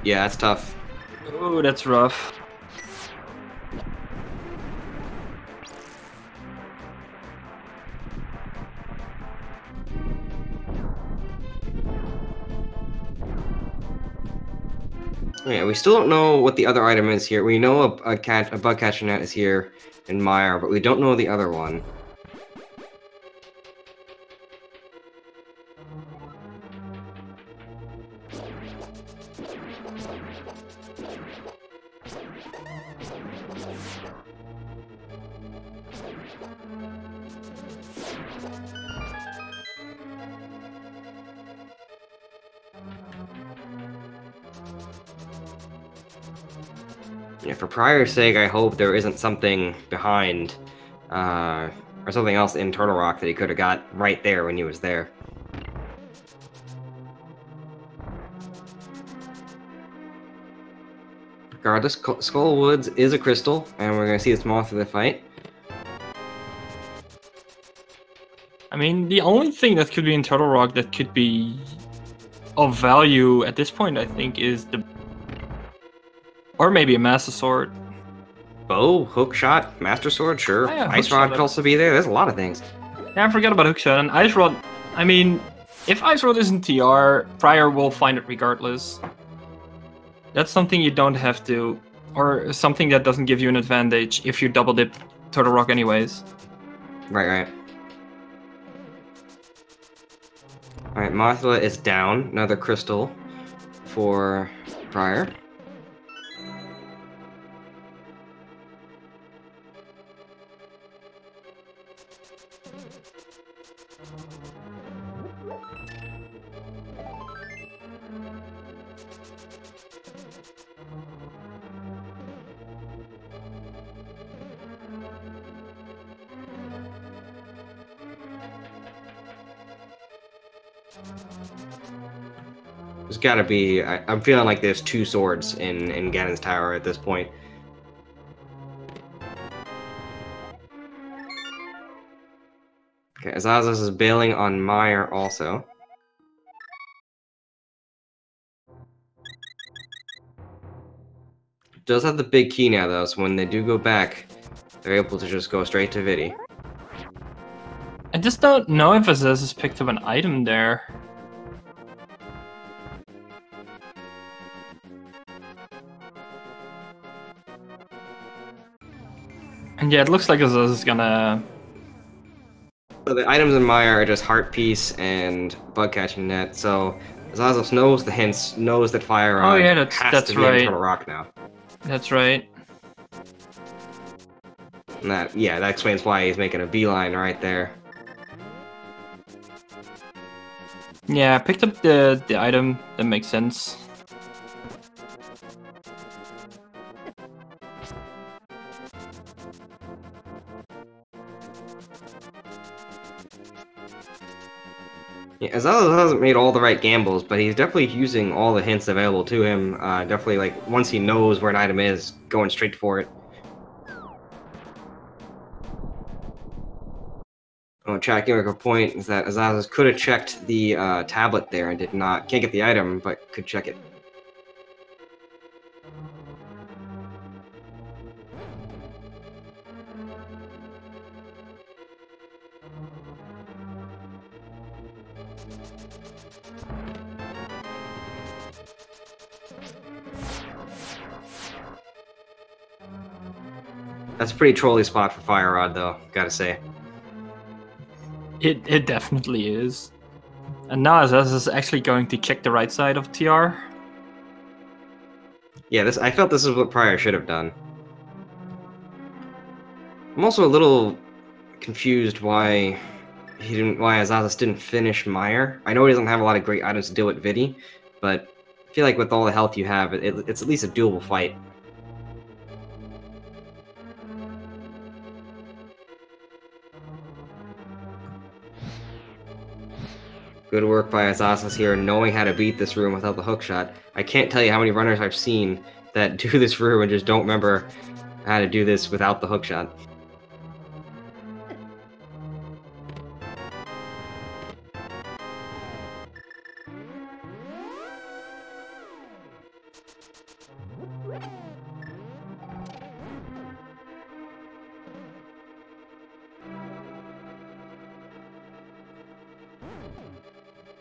Yeah, that's tough. Oh, that's rough. Yeah, we still don't know what the other item is here. We know a bug catcher net is here in Mire, but we don't know the other one. Yeah, for prieR's sake, I hope there isn't something behind, or something else in Turtle Rock that he could have got right there when he was there. Regardless, Skull Woods is a crystal, and we're gonna see this more through the fight. I mean, the only thing that could be in Turtle Rock that could be of value at this point, I think, is the... Or maybe a Master Sword. Bow, hook shot, Master Sword, sure. Oh, yeah, Ice Rod could also be there. There's a lot of things. Yeah, I forgot about Hookshot and Ice Rod. I mean, if Ice Rod isn't TR, prieR will find it regardless. That's something you don't have to, or something that doesn't give you an advantage if you double dip Turtle Rock anyways. Right. Alright, Mothula is down. Another crystal for prieR. There's gotta be... I'm feeling like there's two swords in Ganon's Tower at this point. Okay, Asazas is bailing on Mire also. Does have the big key now though, so when they do go back, they're able to just go straight to Vidi. I just don't know if Asazas picked up an item there. And yeah, it looks like Asazas is gonna... So the items in Mire are just Heart Piece and Bug Catching Net, so Asazas knows the hints, knows that Fire Rod has to be in Turtle Rock now. That's right. And that explains why he's making a beeline right there. Yeah, I picked up the item. That makes sense. Yeah, Zelda hasn't made all the right gambles, but he's definitely using all the hints available to him. Definitely, like, once he knows where an item is, going straight for it. Oh, Chad gave a point is that Asazas could have checked the tablet there and did not. Can't get the item, but could check it. That's a pretty trolly spot for Fire Rod, though, gotta say. It definitely is. And now Asazas is actually going to check the right side of TR. Yeah, I felt this is what prieR should have done. I'm also a little confused why Asazas didn't finish Mire. I know he doesn't have a lot of great items to deal with Vidi, but I feel like with all the health you have, it's at least a doable fight. Good work by Asazas here, knowing how to beat this room without the hookshot. I can't tell you how many runners I've seen that do this room and just don't remember how to do this without the hookshot.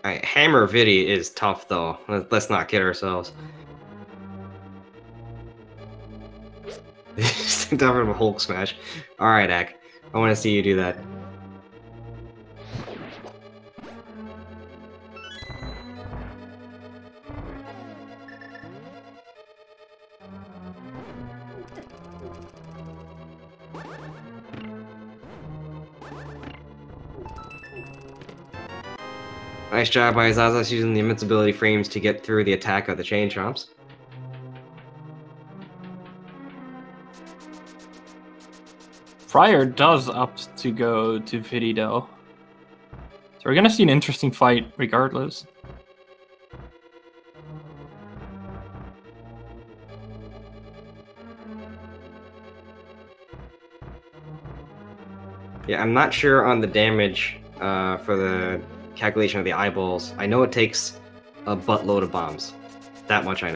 Alright, Hammer Vidi is tough though. Let's not kid ourselves. Just tough of a Hulk smash. Alright, Ak. I want to see you do that. Nice job by asazas using the invincibility frames to get through the attack of the chain chomps. prieR does opt to go to Vidi though. So we're gonna see an interesting fight regardless. Yeah, I'm not sure on the damage for the calculation of the eyeballs. I know it takes a buttload of bombs. That much I know.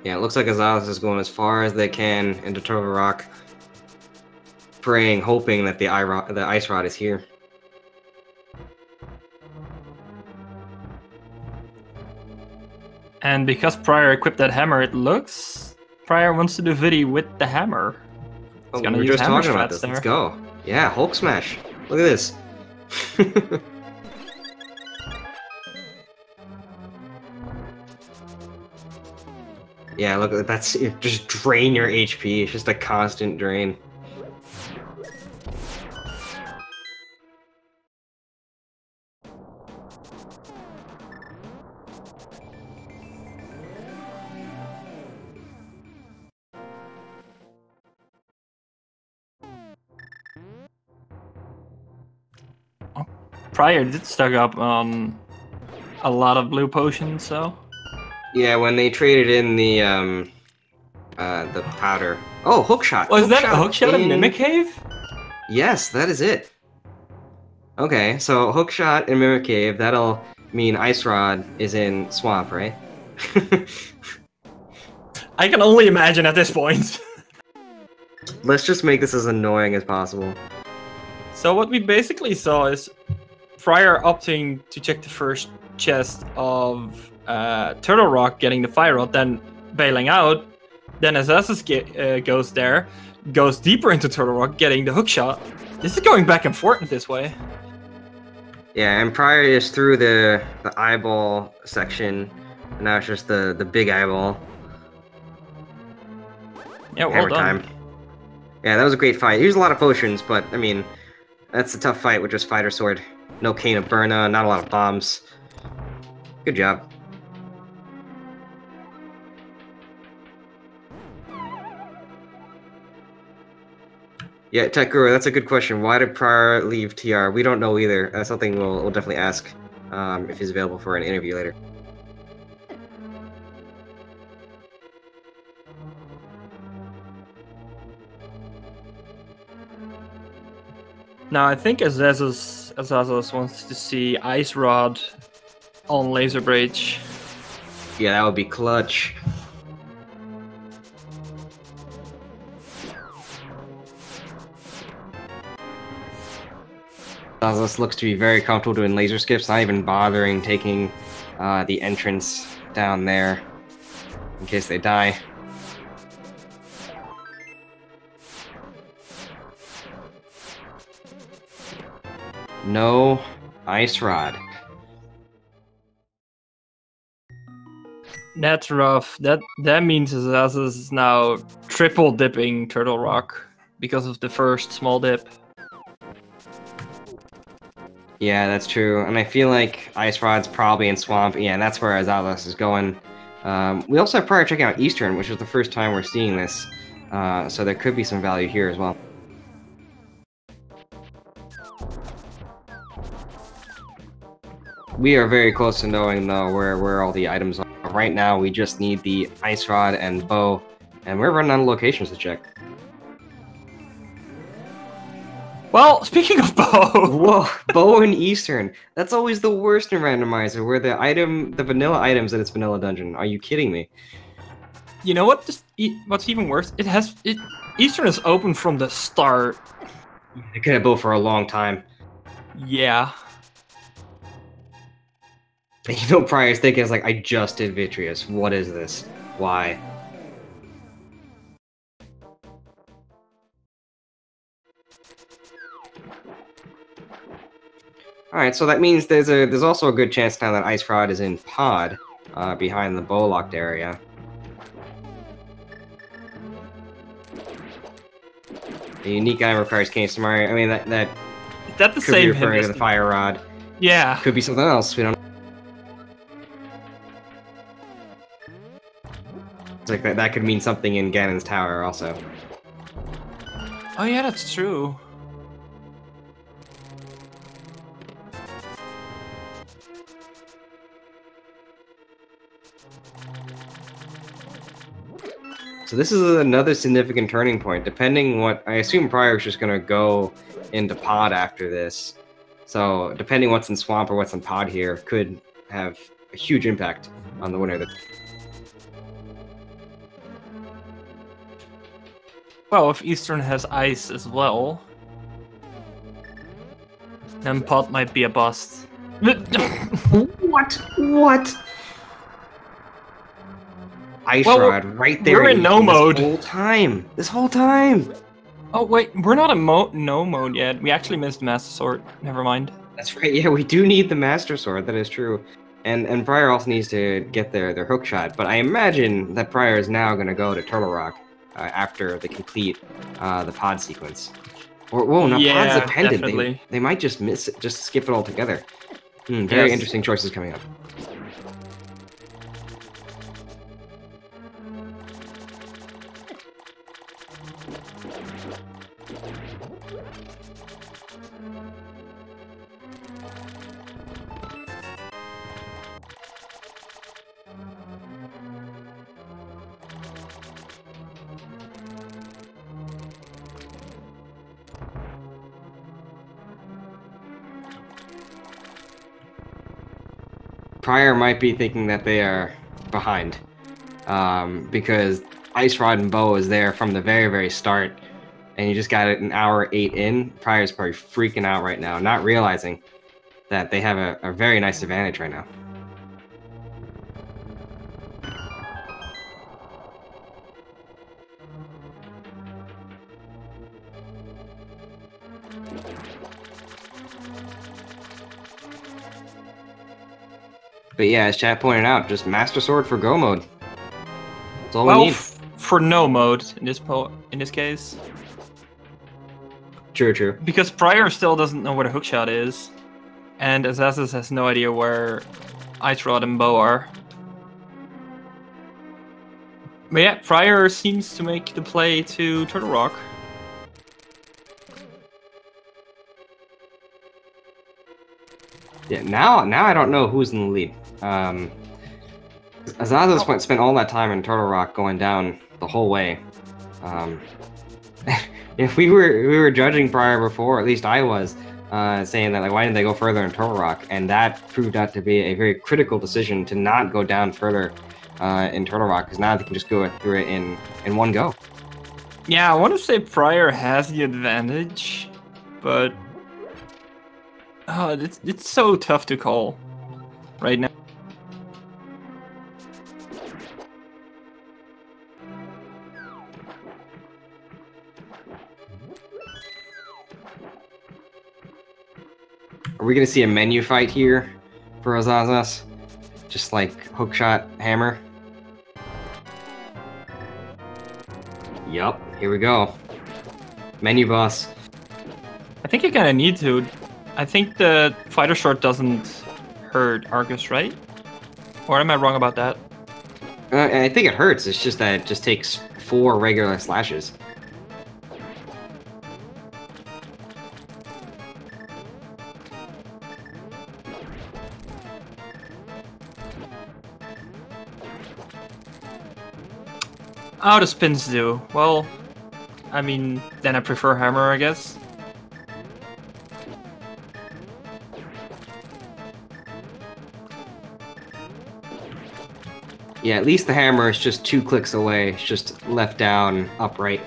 Yeah, it looks like asazas is going as far as they can into Turtle Rock, praying, hoping that the ice rod is here. And because prieR equipped that hammer, it looks prieR wants to do Vidi with the hammer. Oh, we were just talking about this. Let's go. Yeah, Hulk smash. Look at this. Yeah, look at that's just drain your HP. It's just a constant drain. prieR did stock up on a lot of blue potions, so. Yeah, when they traded in the powder. Oh, hookshot. Was that a hookshot in Mimic Cave? Yes, that is it. Okay, so hookshot in Mimic Cave, that'll mean Ice Rod is in Swamp, right? I can only imagine at this point. Let's just make this as annoying as possible. So what we basically saw is prieR opting to check the first chest of Turtle Rock, getting the fire rod, then bailing out. Then asazas goes there, goes deeper into Turtle Rock, getting the hookshot. This is going back and forth this way. Yeah, and prieR is through the eyeball section, and now it's just the big eyeball. Yeah, well Hammer done. time. Yeah, that was a great fight. He used a lot of potions, but I mean, that's a tough fight with just Fighter Sword. No Cane of Burna, not a lot of bombs. Good job. Yeah, Tech Guru, that's a good question. Why did prieR leave TR? We don't know either. That's something we'll definitely ask if he's available for an interview later. Now I think asazas wants to see Ice Rod on Laser Bridge. Yeah, that would be clutch. asazas looks to be very comfortable doing laser skips, not even bothering taking the entrance down there in case they die. No Ice Rod. That's rough. That means asazas is now triple dipping Turtle Rock because of the first small dip. Yeah, that's true. And I feel like Ice Rod's probably in Swamp. Yeah, and that's where asazas is going. We also have prior checking out Eastern, which is the first time we're seeing this, so there could be some value here as well. We are very close to knowing, though, where all the items are. Right now, we just need the Ice Rod and Bow, and we're running out of locations to check. Well, speaking of Bow... Whoa, Bow and Eastern. That's always the worst in Randomizer, where the vanilla items in its vanilla dungeon. Are you kidding me? You know what? What's even worse? Eastern is open from the start. They could have Bow for a long time. Yeah. You know, prior's thinking is like, I just did Vitreous. What is this? Why? Alright, so that means there's also a good chance now that Ice Rod is in pod, behind the Bow locked area. The unique item requires Cane Samari. I mean, that Is that the could same be referring to the Fire Rod. Yeah. Could be something else. We don't. It's like that could mean something in Ganon's tower also. Oh yeah, that's true. So this is another significant turning point. Depending what I assume prior is just gonna go into pod after this. So depending what's in swamp or what's in pod here could have a huge impact on the winner of the. Well, if Eastern has ice as well, then pot might be a bust. What? What? Ice Well, Rod right there. we're in no mode. This whole time. Oh wait, we're not in no mode yet. We actually missed Master Sword. Never mind. That's right. Yeah, we do need the Master Sword. That is true. And Prior also needs to get their hook shot. But I imagine that Prior is now going to go to Turtle Rock after they complete the pod sequence. Or whoa, no, Yeah, pod's dependent. definitely. They might just miss it, just skip it altogether. Very interesting choices coming up. Prior might be thinking that they are behind, because Ice Rod and Bow is there from the very, very start, and you just got it an hour 8 in. Prior's probably freaking out right now, not realizing that they have a very nice advantage right now. But yeah, as chat pointed out, just Master Sword for Go mode. That's all we need. For no mode in this case. True. Because Prior still doesn't know where the hookshot is, and asazas has no idea where Ice Rod and Bow are. But yeah, Prior seems to make the play to Turtle Rock. Yeah, now I don't know who's in the lead. Asazas spent all that time in Turtle Rock going down the whole way. If we were judging Prior before, at least I was, saying that like why didn't they go further in Turtle Rock, and that proved out to be a very critical decision to not go down further in Turtle Rock, because now they can just go through it in one go. Yeah, I want to say Prior has the advantage, but it's so tough to call right now. Are we gonna see a menu fight here for Asazas? Just like hookshot hammer? Yup, here we go. Menu boss. I think you kind of need to. I think the fighter short doesn't hurt Argus, right? Or am I wrong about that? I think it hurts. It's just that it just takes 4 regular slashes. How do spins do? Well, I mean, then I prefer hammer, I guess. Yeah, at least the hammer is just 2 clicks away. It's just left down, up right.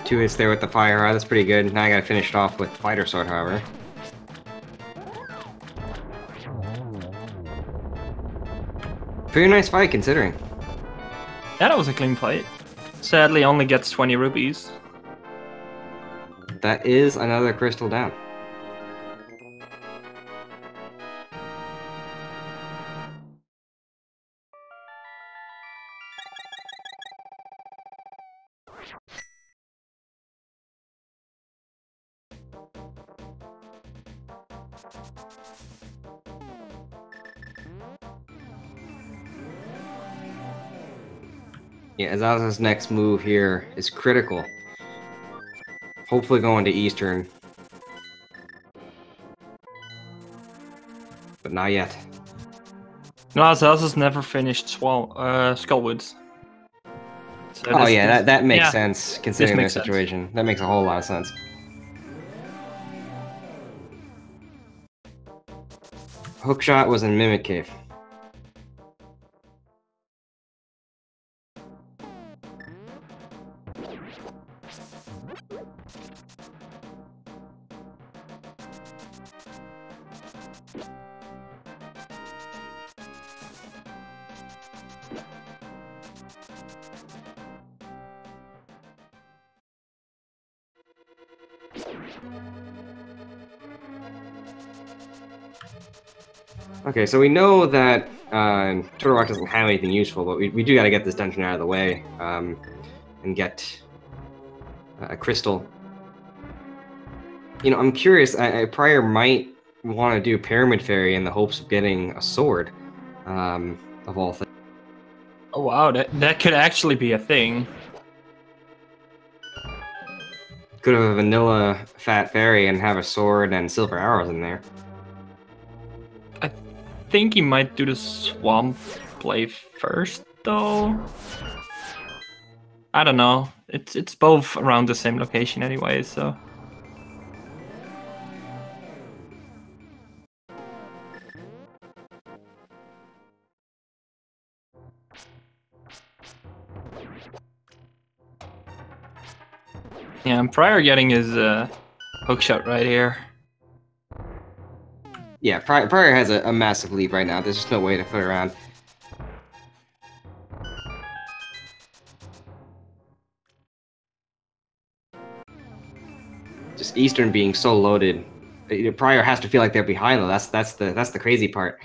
Two hits there with the fire rod, that's pretty good. Now I gotta finish it off with fighter sword, however. Pretty nice fight, considering. Yeah, that was a clean fight. Sadly, only gets 20 rupees. That is another crystal down. Yeah, Azaza's next move here is critical. Hopefully going to Eastern. But not yet. No, Azaza's never finished Skullwoods. So Oh yeah, that makes yeah, sense, considering their makes situation. sense. That makes a whole lot of sense. Hookshot was in Mimic Cave. Okay, so we know that Turtle Rock doesn't have anything useful, but we do gotta get this dungeon out of the way, and get a crystal. You know, I'm curious, prieR might want to do Pyramid Fairy in the hopes of getting a sword, of all things. Oh wow, that could actually be a thing. Could have a vanilla Fat Fairy and have a sword and silver arrows in there. I think he might do the swamp play first, though. I don't know. It's both around the same location anyway, so. Yeah, I'm prieR getting his hookshot right here. Yeah, prieR has a massive lead right now. There's just no way to put it around. Just Eastern being so loaded. prieR has to feel like they're behind though. That's the crazy part.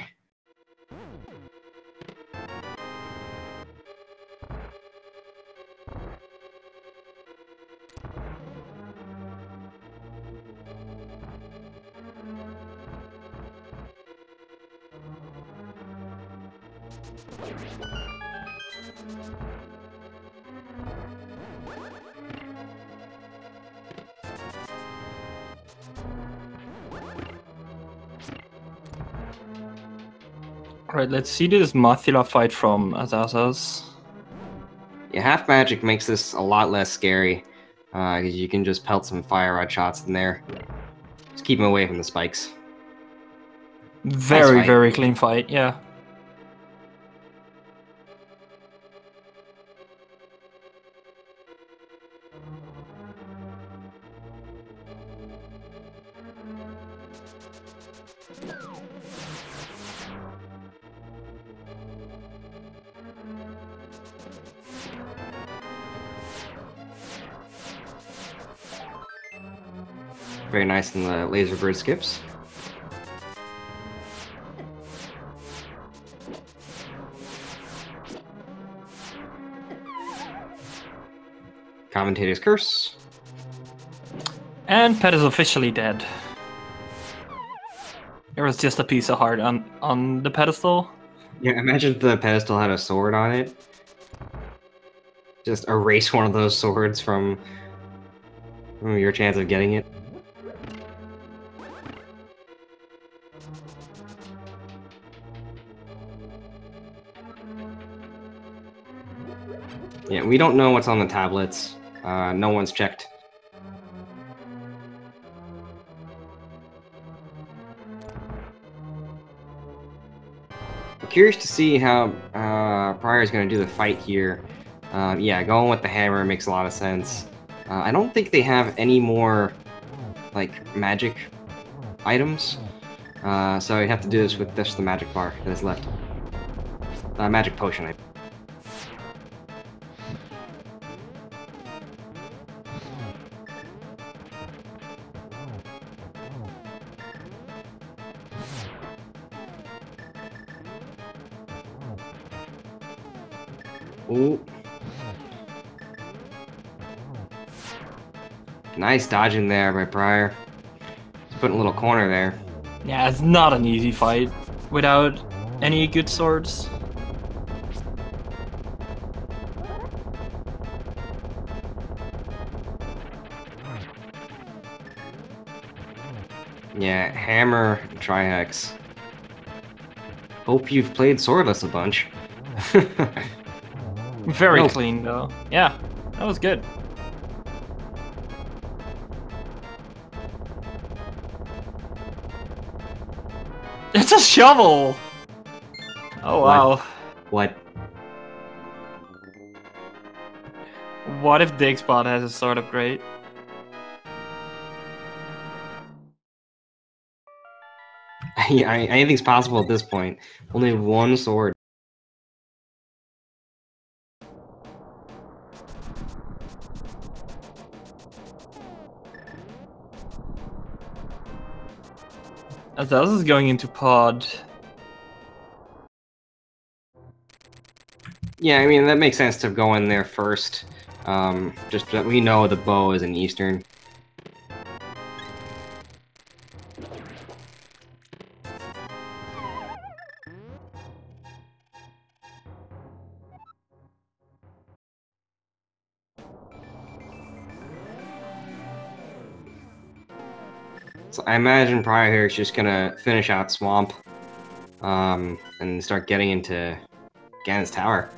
Alright, let's see this Mothula fight from Asazas. Yeah, half magic makes this a lot less scary, because you can just pelt some fire rod shots in there. Just keep them away from the spikes. Very, Nice fight. very clean fight, yeah. Very nice in the laser bird skips. Commentator's curse. And Pet is officially dead. There was just a piece of heart on the pedestal. Yeah, imagine if the pedestal had a sword on it. Just erase one of those swords from your chance of getting it. Yeah, we don't know what's on the tablets. No one's checked. I'm curious to see how prieR is going to do the fight here. Yeah, going with the hammer makes a lot of sense. I don't think they have any more, like, magic items. So I'd have to do this with just the magic bar that is left. Magic potion, Ooh. Nice dodging there by prieR. Just putting a little corner there. Yeah, it's not an easy fight without any good swords. Yeah, hammer, trihex. Hope you've played swordless a bunch. Very clean though. Yeah, that was good. It's a shovel! Oh wow. What? What if Digspot has a sword upgrade? Yeah, anything's possible at this point. Only one sword. Asazas is going into pod. Yeah, I mean, that makes sense to go in there first. Just that we know the bow is an Eastern. So I imagine prieR here is just gonna finish out Swamp, and start getting into Ganon's Tower.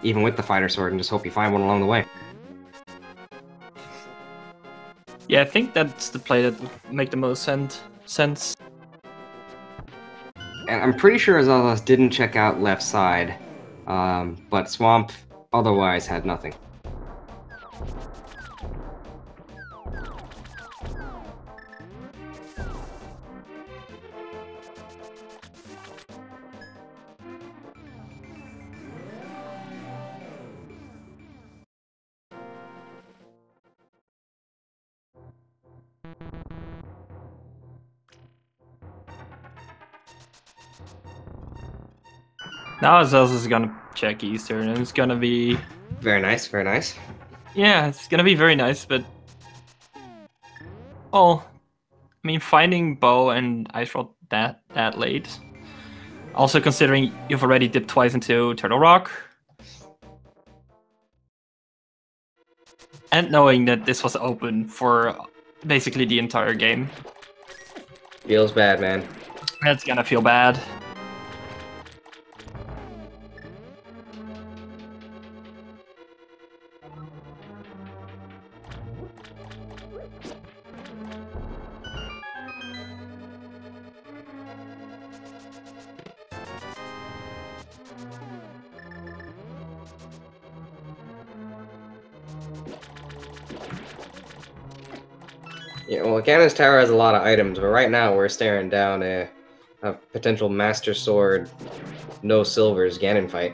Even with the fighter sword, and just hope you find one along the way. Yeah, I think that's the play that would make the most sense. And I'm pretty sure Zelda didn't check out left side, but Swamp otherwise had nothing. Now Zelda is gonna check Eastern, and it's gonna be... Very nice, very nice. Yeah, it's gonna be very nice, but... Well, I mean, finding bow and ice rod that late. Also considering you've already dipped twice into Turtle Rock. And knowing that this was open for basically the entire game. Feels bad, man. That's gonna feel bad. Yeah, well, Ganon's Tower has a lot of items, but right now we're staring down a potential Master Sword, no silvers Ganon fight.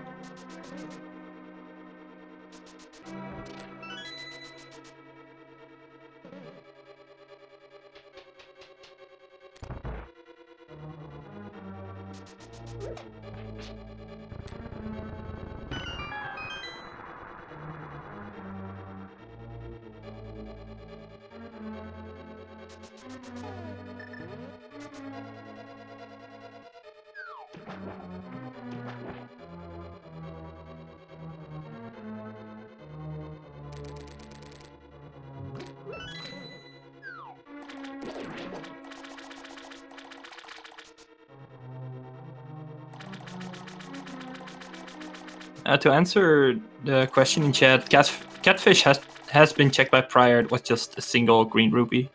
To answer the question in chat, catfish has been checked by prieR. It was just a single green rupee.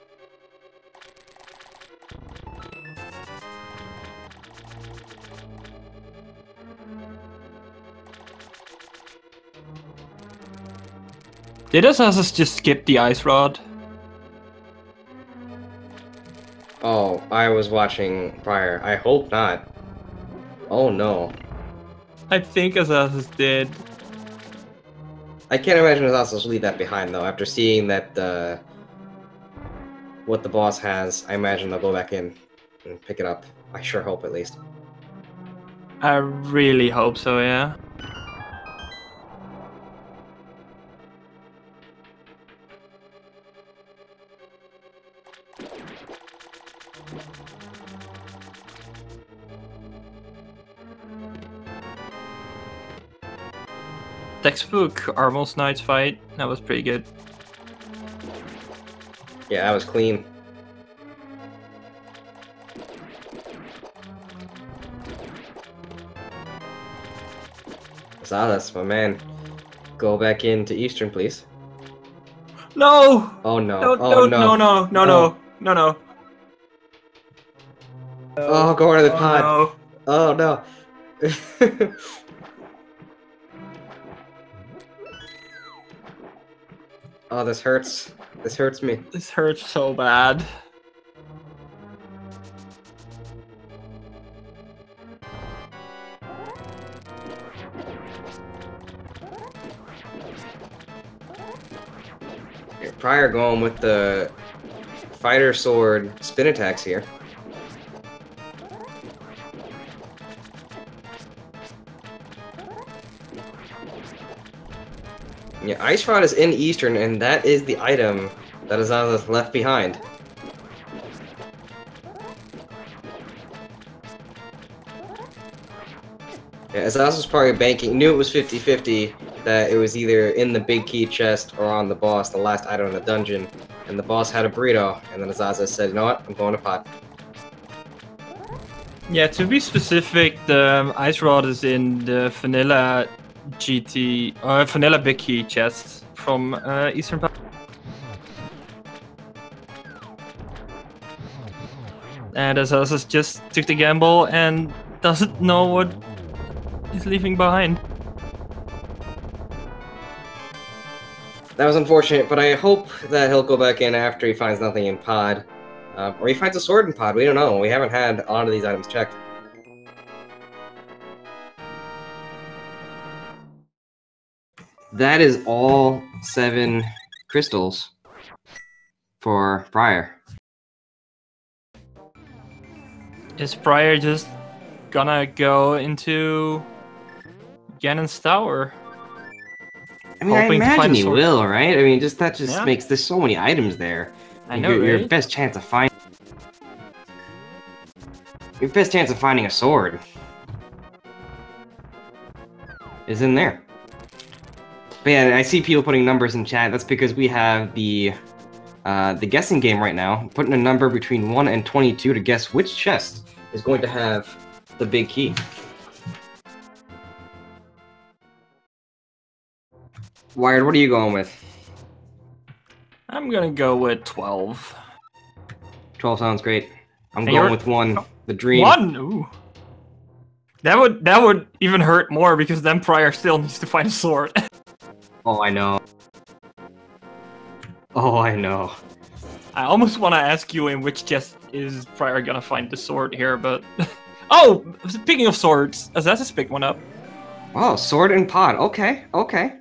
Did asazas just skip the ice rod? Oh, I was watching prieR. I hope not. Oh no. I think asazas did. I can't imagine asazas leave that behind though. After seeing that, what the boss has, I imagine they'll go back in and pick it up. I sure hope, at least. I really hope so, yeah. Textbook Armos Knights fight, that was pretty good. Yeah, that was clean. Asazas, my man. Go back into Eastern, please. No! Oh no. No, Oh no, no. no, no, no, no, no. Oh, go into the pod. No. Oh no. Oh, this hurts. This hurts me. This hurts so bad. prieR going with the fighter sword spin attacks here. Yeah, Ice Rod is in Eastern, and that is the item that asazas left behind. Yeah, asazas was probably banking, knew it was 50-50, that it was either in the big key chest or on the boss, the last item in the dungeon, and the boss had a burrito, and then asazas said, you know what, I'm going to pot. Yeah, to be specific, the Ice Rod is in the vanilla vanilla big key chest from Eastern Path. And asazas just took the gamble and doesn't know what he's leaving behind. That was unfortunate, but I hope that he'll go back in after he finds nothing in pod. Or he finds a sword in pod, we don't know. We haven't had a lot of these items checked. That is all 7 crystals for prieR. Is prieR just gonna go into Ganon's tower? I mean, I imagine he will, right? I mean, that just Yeah. makes there's so many items there. I know, your right? best chance of finding a sword is in there. But yeah, I see people putting numbers in chat. That's because we have the guessing game right now, putting a number between 1 and 22 to guess which chest is going to have the big key. Wired, what are you going with? I'm gonna go with 12. 12 sounds great. I'm Hey, going you're- with 1. The dream. 1? Ooh. That would even hurt more because then prieR still needs to find a sword. Oh, I know. Oh, I know. I almost want to ask you in which chest is prieR gonna find the sword here, but... Oh! Speaking of swords, asazas picked one up. Oh, sword and pod. Okay, okay.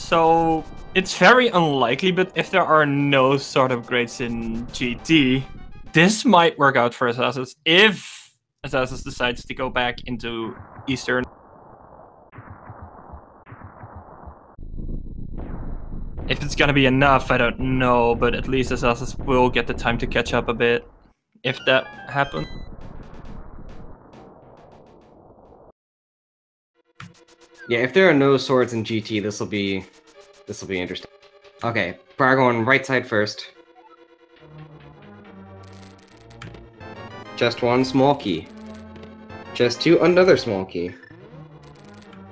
So it's very unlikely, but if there are no sort of grades in GT, this might work out for asazas if asazas decides to go back into Eastern. If it's gonna be enough, I don't know, but at least asazas will get the time to catch up a bit, if that happens. Yeah, if there are no swords in GT, this will be interesting. Okay, prieR going right side first. Chest 1, small key. Chest 2, another small key.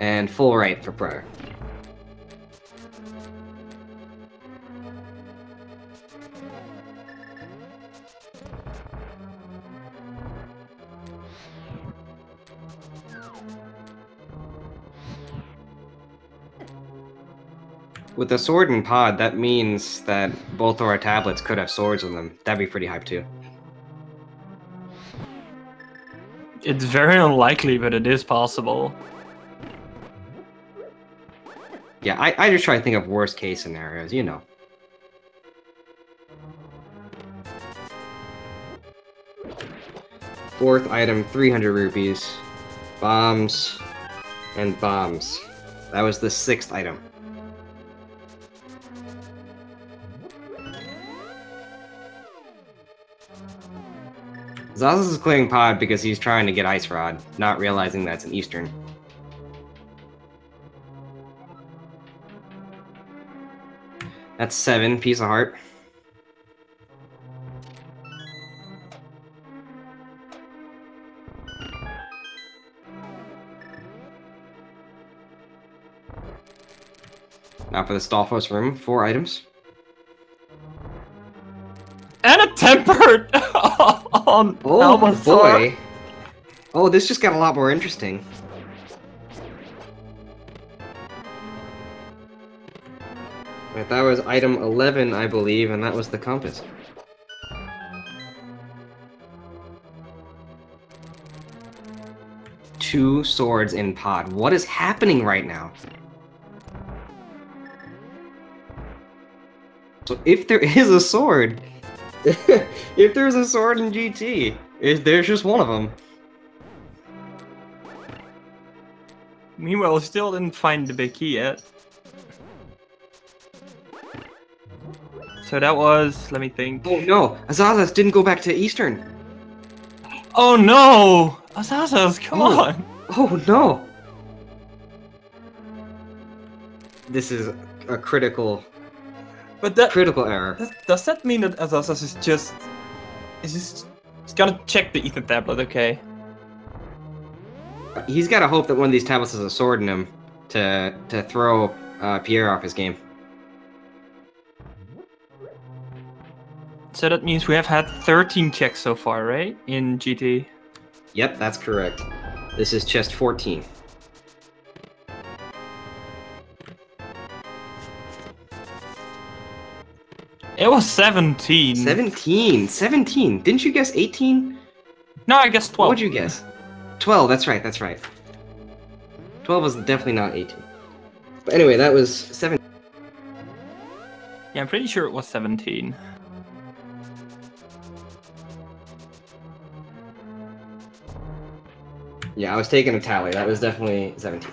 And full right for prieR. With the sword and pod, that means that both of our tablets could have swords in them. That'd be pretty hype too. It's very unlikely, but it is possible. Yeah, I just try to think of worst case scenarios, you know. Fourth item, 300 rupees. Bombs and bombs. That was the sixth item. Zazas is clearing pod because he's trying to get Ice Rod, not realizing that's an Eastern. That's 7, piece of heart. Now for the Stalfos room, 4 items. And a tempered on oh boy! Oh, this just got a lot more interesting. Right, that was item 11, I believe, and that was the compass. Two swords in pod. What is happening right now? So if there is a sword, if there's a sword in GT, there's just one of them. Meanwhile, we still didn't find the big key yet. So that was, let me think. Oh no, Asazas didn't go back to Eastern. Oh no! Asazas, come on! Oh no! This is a critical error. Does that mean that Asazas is just gonna check the Ethan tablet? Okay. He's got to hope that one of these tablets has a sword in him to throw prieR off his game. So that means we have had 13 checks so far, right? In GT. Yep, that's correct. This is chest 14. It was 17. 17! 17! Didn't you guess 18? No, I guess 12. What'd you guess? 12, that's right, that's right. 12 was definitely not 18. But anyway, that was 17. Yeah, I'm pretty sure it was 17. Yeah, I was taking a tally. That was definitely 17.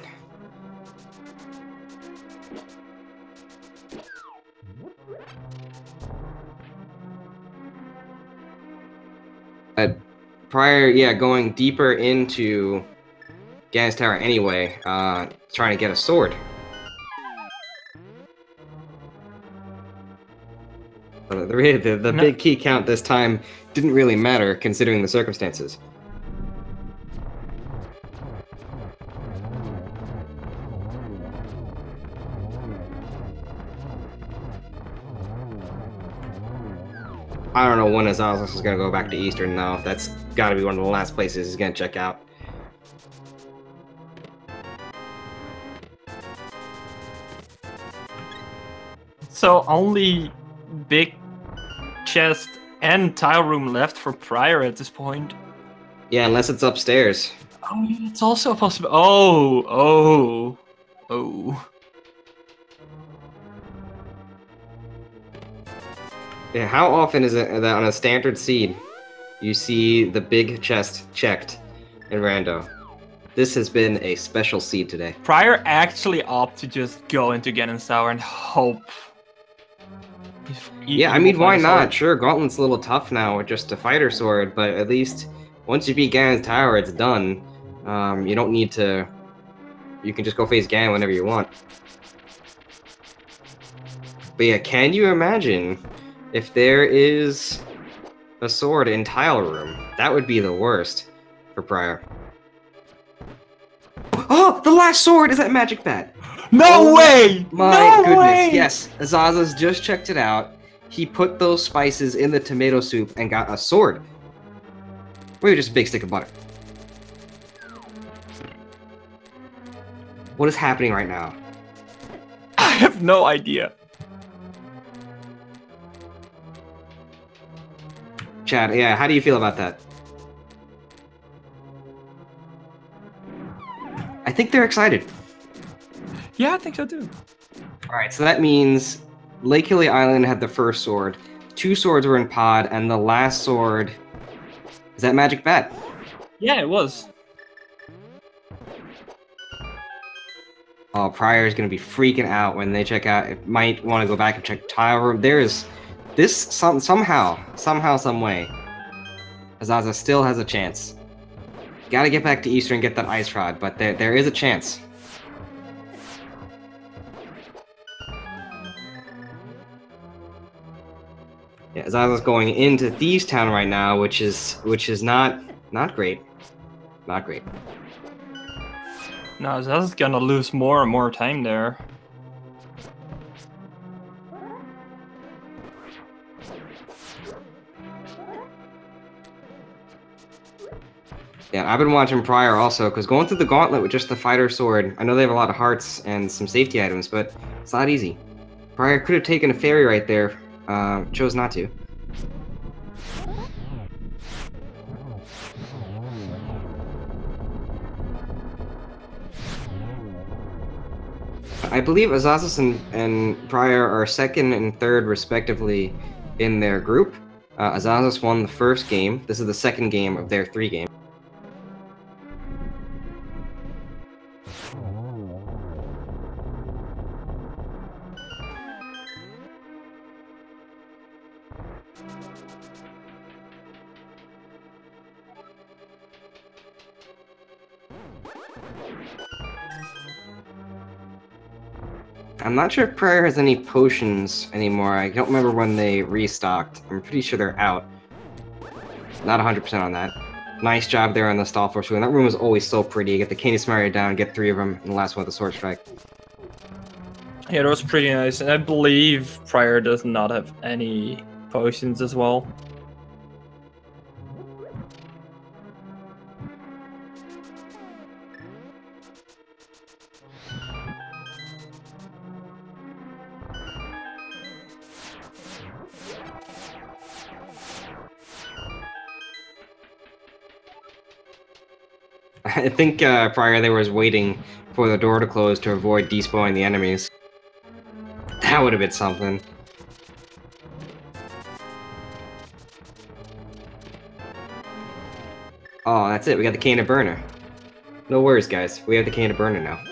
Prior, yeah, going deeper into Gan's Tower anyway, trying to get a sword. The big key count this time didn't really matter considering the circumstances. I don't know when Asazas is going to go back to Eastern, though. That's got to be one of the last places he's going to check out. So only big chest and tile room left for prieR at this point. Yeah, unless it's upstairs. Oh, it's also possible. Oh. Yeah, how often is it that on a standard seed you see the big chest checked in rando? This has been a special seed today. prieR actually opt to just go into Ganon's Tower and hope. Yeah, I mean, why not? Sure, Gauntlet's a little tough now with just a fighter sword, but at least once you beat Ganon's Tower, it's done. You don't need to... You can just go face Ganon whenever you want. But yeah, can you imagine if there is a sword in Tile Room? That would be the worst for prieR. Oh, the last sword is that magic bat. No way! My goodness, way! yes. Asazas just checked it out. He put those spices in the tomato soup and got a sword. Maybe just a big stick of butter. What is happening right now? I have no idea. Chad, yeah, how do you feel about that? I think they're excited. Yeah, I think so too. Alright, so that means Lake Hilly Island had the first sword. 2 swords were in pod, and the last sword... Is that Magic Bat? Yeah, it was. Oh, prieR is going to be freaking out when they check out. It might want to go back and check Tile Room. There is... This, somehow, some way, Azaza still has a chance. Gotta get back to Easter and get that Ice Rod, but there is a chance. Yeah, Azaza's going into Thieves Town right now, which is not great. Not great. No, Zelda's gonna lose more and more time there. Yeah, I've been watching prieR also, because going through the gauntlet with just the fighter sword, I know they have a lot of hearts and some safety items, but it's not easy. prieR could have taken a fairy right there, chose not to. I believe Asazas and prieR are 2nd and 3rd respectively in their group. Asazas won the first game. This is the 2nd game of their 3 games. I'm not sure if prieR has any potions anymore. I don't remember when they restocked. I'm pretty sure they're out. Not 100% on that. Nice job there on the Stall Force room. That room was always so pretty. You get the Canis Mario down, get 3 of them, and the last one with the Sword Strike. Yeah, that was pretty nice. And I believe prieR does not have any potions as well. I think prieR they was waiting for the door to close to avoid despawning the enemies. That would have been something. Oh, that's it. We got the Cane of Burner. No worries, guys. We have the Cane of Burner now.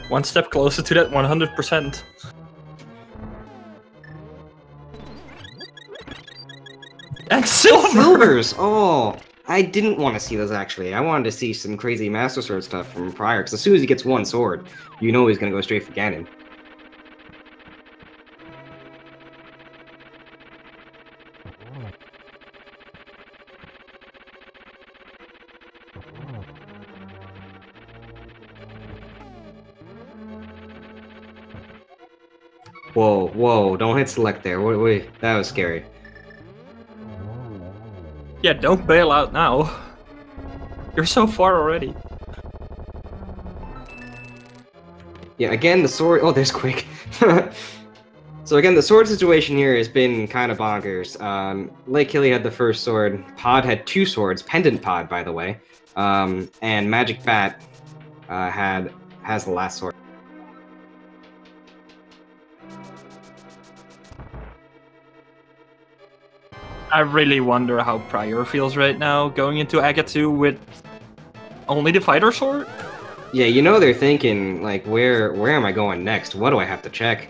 One step closer to that 100%. And Silvers! Oh, I didn't want to see those, actually. I wanted to see some crazy Master Sword stuff from prieR, because as soon as he gets 1 sword, you know he's going to go straight for Ganon. Whoa, whoa, don't hit select there. Wait, that was scary. Yeah, don't bail out now. You're so far already. Yeah, again, the sword... Oh, there's Quick. So again, the sword situation here has been kind of bonkers. Lake Hilly had the first sword. Pod had 2 swords. Pendant Pod, by the way. And Magic Bat has the last sword. I really wonder how prieR feels right now, going into Aga 2 with only the fighter sword. Yeah, you know they're thinking, like, where am I going next? What do I have to check?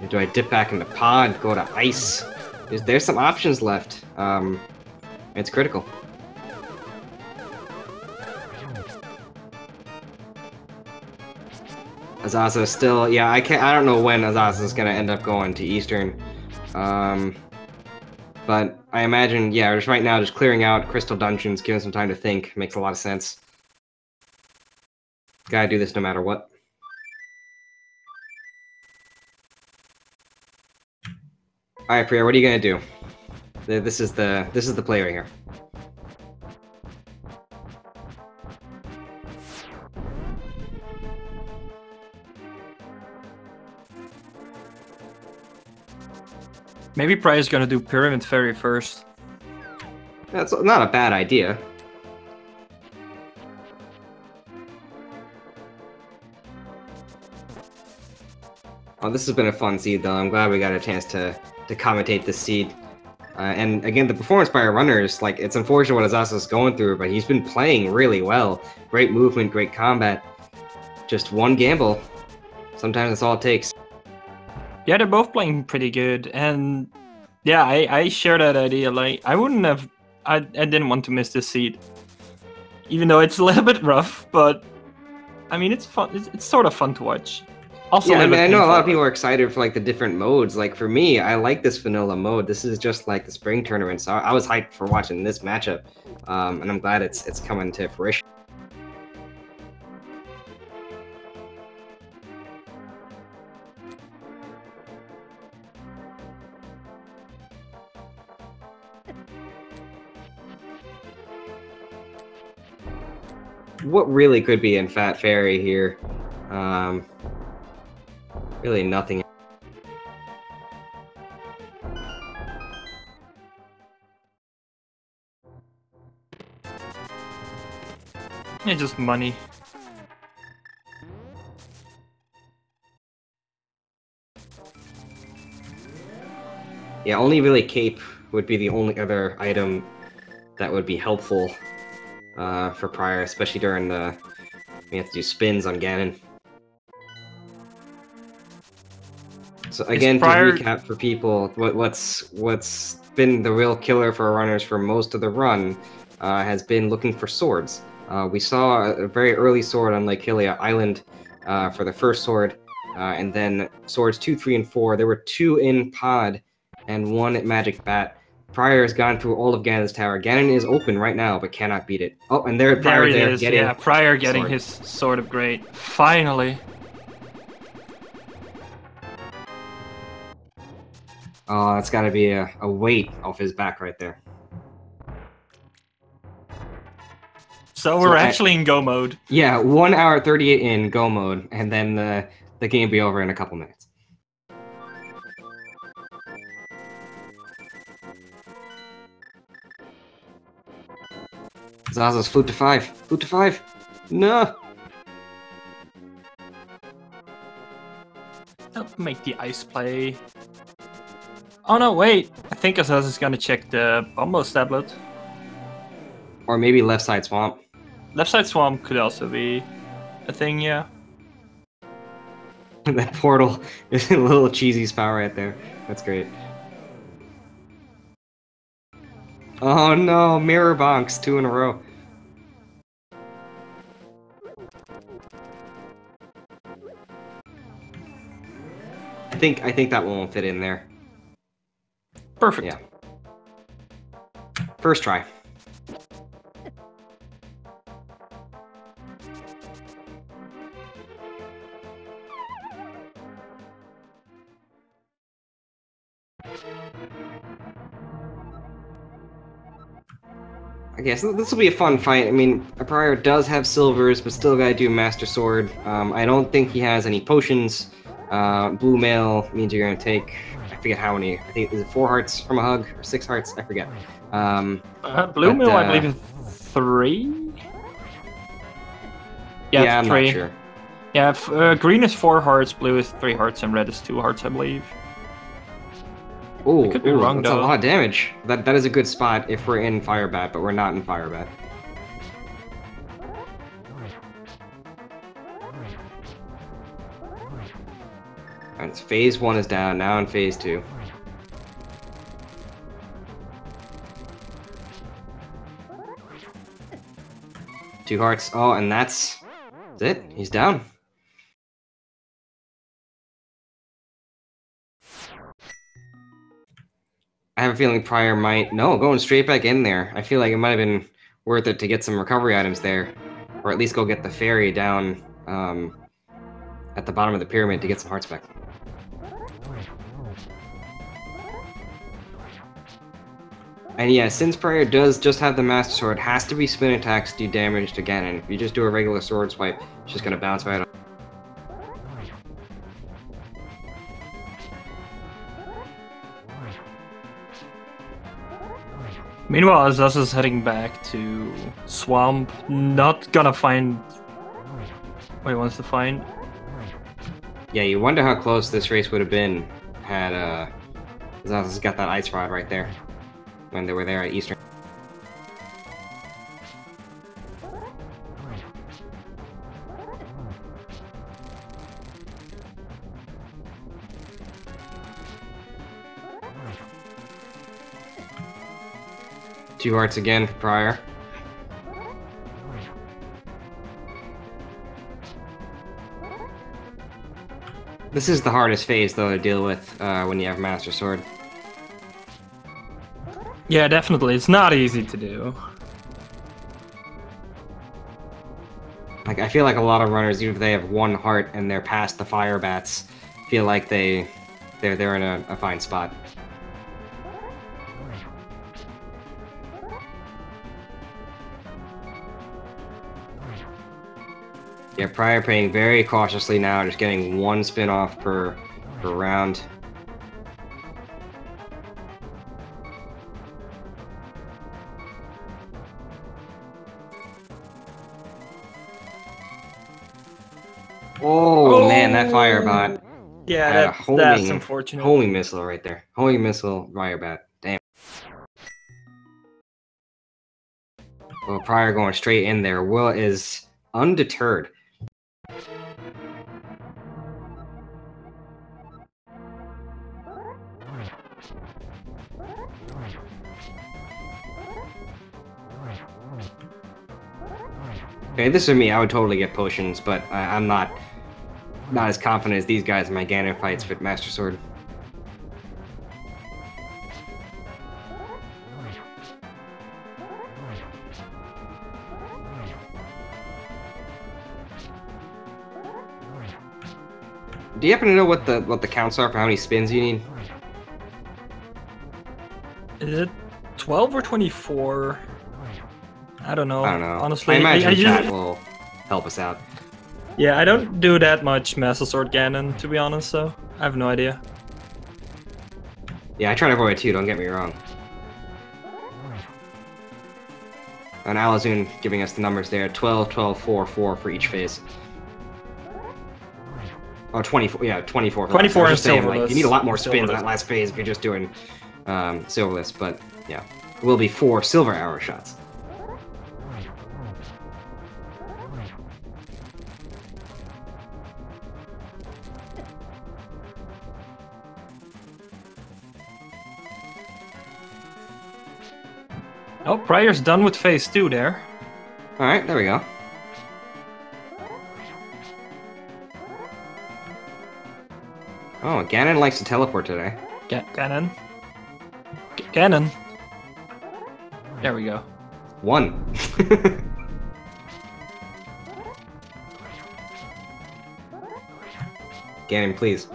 Do I dip back into pod, go to ice? There's some options left. It's critical. Azaza still, yeah, I don't know when Azaza is gonna end up going to Eastern. But I imagine, yeah, just right now, just clearing out Crystal Dungeons, giving some time to think, makes a lot of sense. Gotta do this no matter what. Alright, prieR, what are you gonna do? This is the play right here. Maybe prieR's gonna do Pyramid Fairy first. That's not a bad idea. Well, this has been a fun seed, though. I'm glad we got a chance to commentate this seed. And again, the performance by our runners, like, it's unfortunate what Azasa's going through, but he's been playing really well. Great movement, great combat. Just one gamble. Sometimes that's all it takes. Yeah, they're both playing pretty good, and yeah, I share that idea. Like, I wouldn't have, I didn't want to miss this seed, even though it's a little bit rough. But I mean, it's fun. It's sort of fun to watch. Also, yeah, I mean, I know a lot of people are excited for like the different modes. Like for me, I like this vanilla mode. This is just like the spring tournament, so I was hyped for watching this matchup, and I'm glad it's coming to fruition. What really could be in Fat Fairy here? Really nothing. Yeah, just money. Yeah, only really Cape would be the only other item that would be helpful for prieR, especially during the we have to do spins on Ganon. So again, to recap for people, what's been the real killer for our runners for most of the run has been looking for swords. We saw a very early sword on Lake Hylia Island for the first sword, and then swords 2, 3, and 4. There were 2 in pod and 1 at Magic Bat. prieR has gone through all of Ganon's tower. Ganon is open right now, but cannot beat it. Oh, and there it is. getting Yeah, prieR getting sword. his Sword of Great. Finally. Oh, that's got to be a weight off his back right there. So we're actually in go mode. Yeah, 1 hour 38 in go mode, and then the game will be over in a couple minutes. Zaza's flute to 5. Flute to 5. No. I'll make the ice play. Oh no, wait. I think Azaza's gonna check the Bumbo tablet. Or maybe left side swamp. Left side swamp could also be a thing, yeah. That portal is a little cheesy spell right there. That's great. Oh no, mirror bonks 2 in a row. I think that one won't fit in there. Perfect. Yeah. First try. I guess this will be a fun fight. I mean, prieR does have silvers, but still gotta do Master Sword. I don't think he has any potions. Blue mail means you're gonna take, I forget how many. I think, is it 4 hearts from a hug or 6 hearts? I forget. Blue mail, I believe, is 3. Yeah, I'm 3. not sure. Yeah, green is 4 hearts, blue is 3 hearts, and red is 2 hearts, I believe. Ooh, could be wrong, that's a though. lot of damage. That is a good spot if we're in Firebat, but we're not in Firebat. Alright, phase 1 is down, now in phase 2. Two hearts. Oh, and that's it. He's down. I have a feeling prieR might... No, going straight back in there. I feel like it might have been worth it to get some recovery items there. Or at least go get the fairy down at the bottom of the pyramid to get some hearts back. And yeah, since prieR does just have the Master Sword, has to be spin attacks do damage to Ganon. If you just do a regular sword swipe, it's just gonna bounce right off. Meanwhile, Azaza's heading back to Swamp, not gonna find what he wants to find. Yeah, you wonder how close this race would have been had Azaza's got that ice rod right there when they were there at Eastern. Two hearts again for prieR. This is the hardest phase, though, to deal with when you have Master Sword. Yeah, definitely. It's not easy to do. Like, I feel like a lot of runners, even if they have one heart and they're past the Firebats, feel like they're in a fine spot. Yeah, prieR playing very cautiously now, just getting one spin off per round. Oh, man, that Firebot. Yeah, that's unfortunate. Homing missile right there. Homing missile, Firebat. Damn. Well, prieR going straight in there. Will is undeterred. Okay, this is me. I would totally get potions, but I'm not as confident as these guys in my Ganon fights with Master Sword. Do you happen to know what the counts are for how many spins you need? Is it 12 or 24? I don't know. Honestly, I imagine chat will help us out. Yeah, I don't do that much Master Sword Ganon, to be honest, so I have no idea. Yeah, I try to avoid it too, don't get me wrong. And Alazun giving us the numbers there, 12, 12, 4, 4 for each phase. Oh, 24, yeah, 24. 24 and saying, Silverless. Like, you need a lot more spins in that last phase if you're just doing Silverless, but yeah. It will be 4 silver arrow shots. Oh, prieR's done with phase 2 there. Alright, there we go. Oh, Ganon likes to teleport today. Ganon. Ganon. There we go. 1. Ganon, please.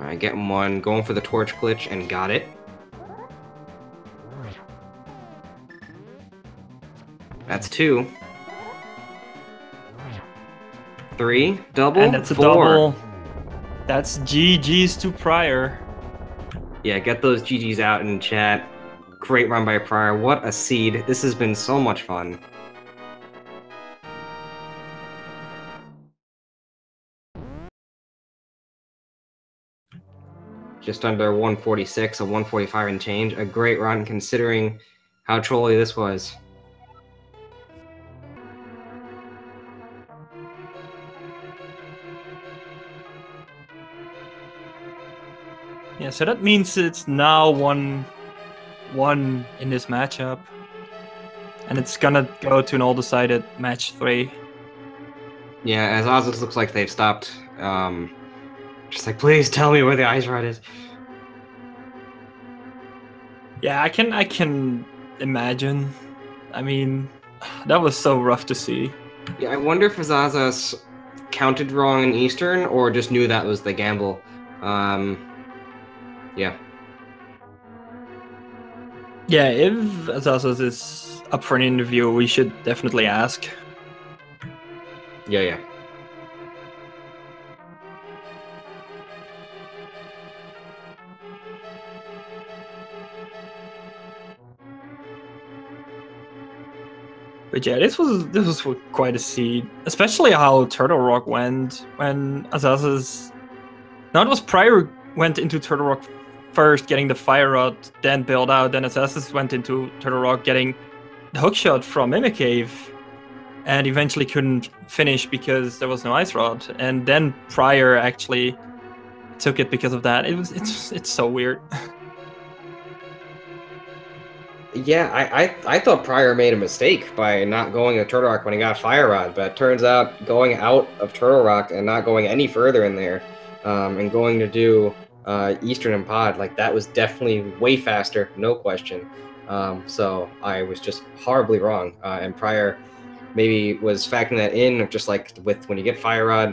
Alright, getting one, going for the torch glitch, and got it. That's 2. 3, double, And it's a 4. double. That's GG's to prieR. Yeah, get those GGs out in chat. Great run by prieR. What a seed. This has been so much fun. Just under 146, a 145 and change. A great run considering how trolly this was. Yeah, so that means it's now 1-1 in this matchup. And it's gonna go to an all-decided match 3. Yeah, asazas looks like they've stopped. Just like, please tell me where the ice rod is. Yeah, I can imagine. I mean, that was so rough to see. Yeah, I wonder if asazas counted wrong in Eastern or just knew that was the gamble. Yeah. Yeah, if asazas is up for an interview, we should definitely ask. Yeah. But yeah, this was quite a seed, especially how Turtle Rock went when asazas. No, it was prieR went into Turtle Rock first, getting the fire rod, then build out. Then asazas went into Turtle Rock, getting the hookshot from Mimic Cave, and eventually couldn't finish because there was no ice rod. And then prieR actually took it because of that. It's so weird. Yeah, I thought prieR made a mistake by not going to Turtle Rock when he got Fire Rod, but it turns out going out of Turtle Rock and not going any further in there, and going to do Eastern and Pod, like that was definitely way faster, no question. So I was just horribly wrong, and prieR maybe was factoring that in, just like with when you get Fire Rod,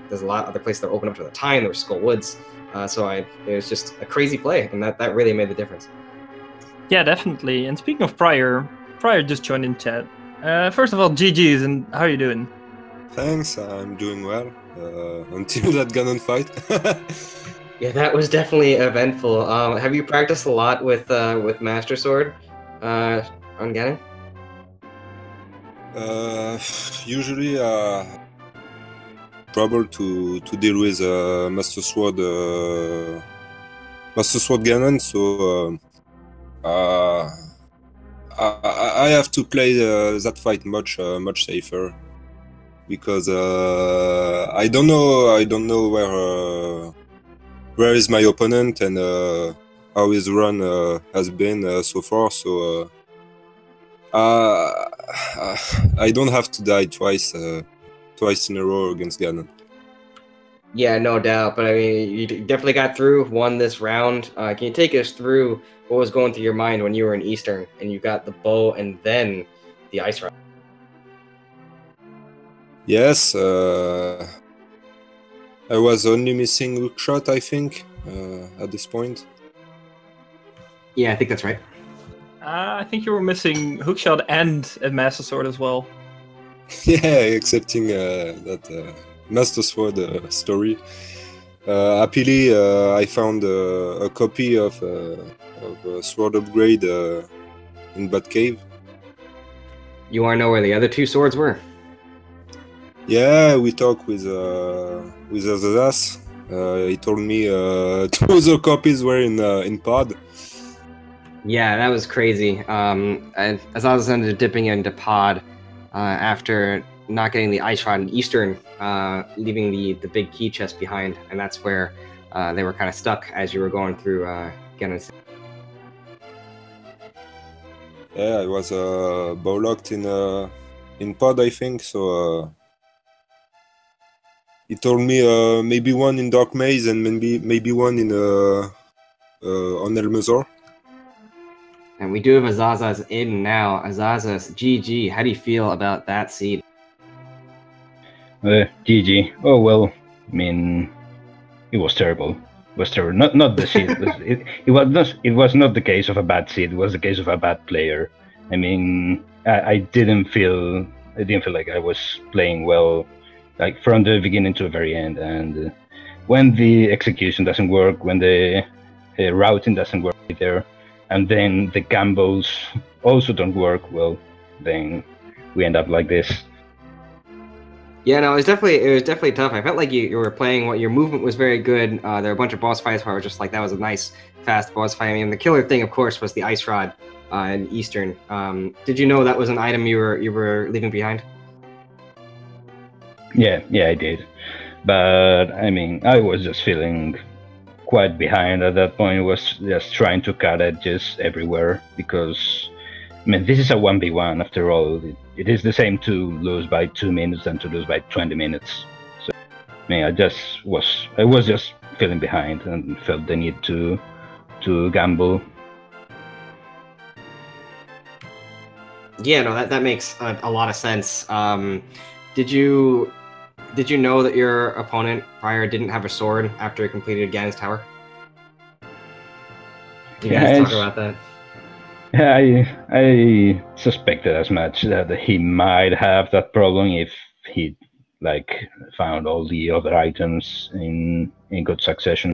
there's a lot of other places that are open up to the time. There were Skull Woods, so it was just a crazy play, and that really made the difference. Yeah, definitely. And speaking of prieR just joined in chat. First of all, GG's, and how are you doing? Thanks, I'm doing well. Until that Ganon fight. Yeah, that was definitely eventful. Have you practiced a lot with Master Sword on Ganon? Usually, trouble to deal with Master Sword Ganon, so. I have to play that fight much safer because I don't know where is my opponent and how his run has been so far. So I don't have to die twice in a row against Ganon. Yeah, no doubt. But I mean, you definitely got through, won this round. Can you take us through what was going through your mind when you were in Eastern and you got the bow and then the ice rod? Yes, I was only missing hookshot, I think, at this point. Yeah, I think that's right. I think you were missing hookshot and a Master Sword as well. Yeah, excepting that Master Sword story. Happily, I found a copy of Sword Upgrade in Bat Cave. You want to know where the other 2 swords were? Yeah, we talked with asazas. He told me 2 other copies were in Pod. Yeah, that was crazy. And asazas ended up dipping into Pod after not getting the ice rod in Eastern, leaving the big key chest behind, and that's where they were kind of stuck as you were going through Ganon. Yeah, I was bow locked in Pod, I think. So he told me maybe one in Dark Maze and maybe one in on Elmazor. And we do have asazas in now. Asazas, GG. How do you feel about that seed? GG. Oh well. I mean, it was terrible. It was terrible. Not the seed. It was not the case of a bad seed. It was the case of a bad player. I mean, I didn't feel like I was playing well, like from the beginning to the very end. And when the execution doesn't work, when the routing doesn't work either, and then the gambles also don't work, well, then we end up like this. Yeah, no, it was definitely tough. I felt like you were playing what your movement was very good. There were a bunch of boss fights where I was just like, that was a nice, fast boss fight. I mean, the killer thing, of course, was the ice rod in Eastern. Did you know that was an item you were leaving behind? Yeah, I did. But I mean, I was just feeling quite behind at that point. I was just trying to cut edges everywhere because, I mean, this is a 1v1 after all. It is the same to lose by 2 minutes than to lose by 20 minutes. So, I mean, I was just feeling behind and felt the need to gamble. Yeah, no, that makes a lot of sense. Did you know that your opponent prior didn't have a sword after he completed Ganon's Tower? You guys talk about that? I suspected as much that he might have that problem if he found all the other items in good succession.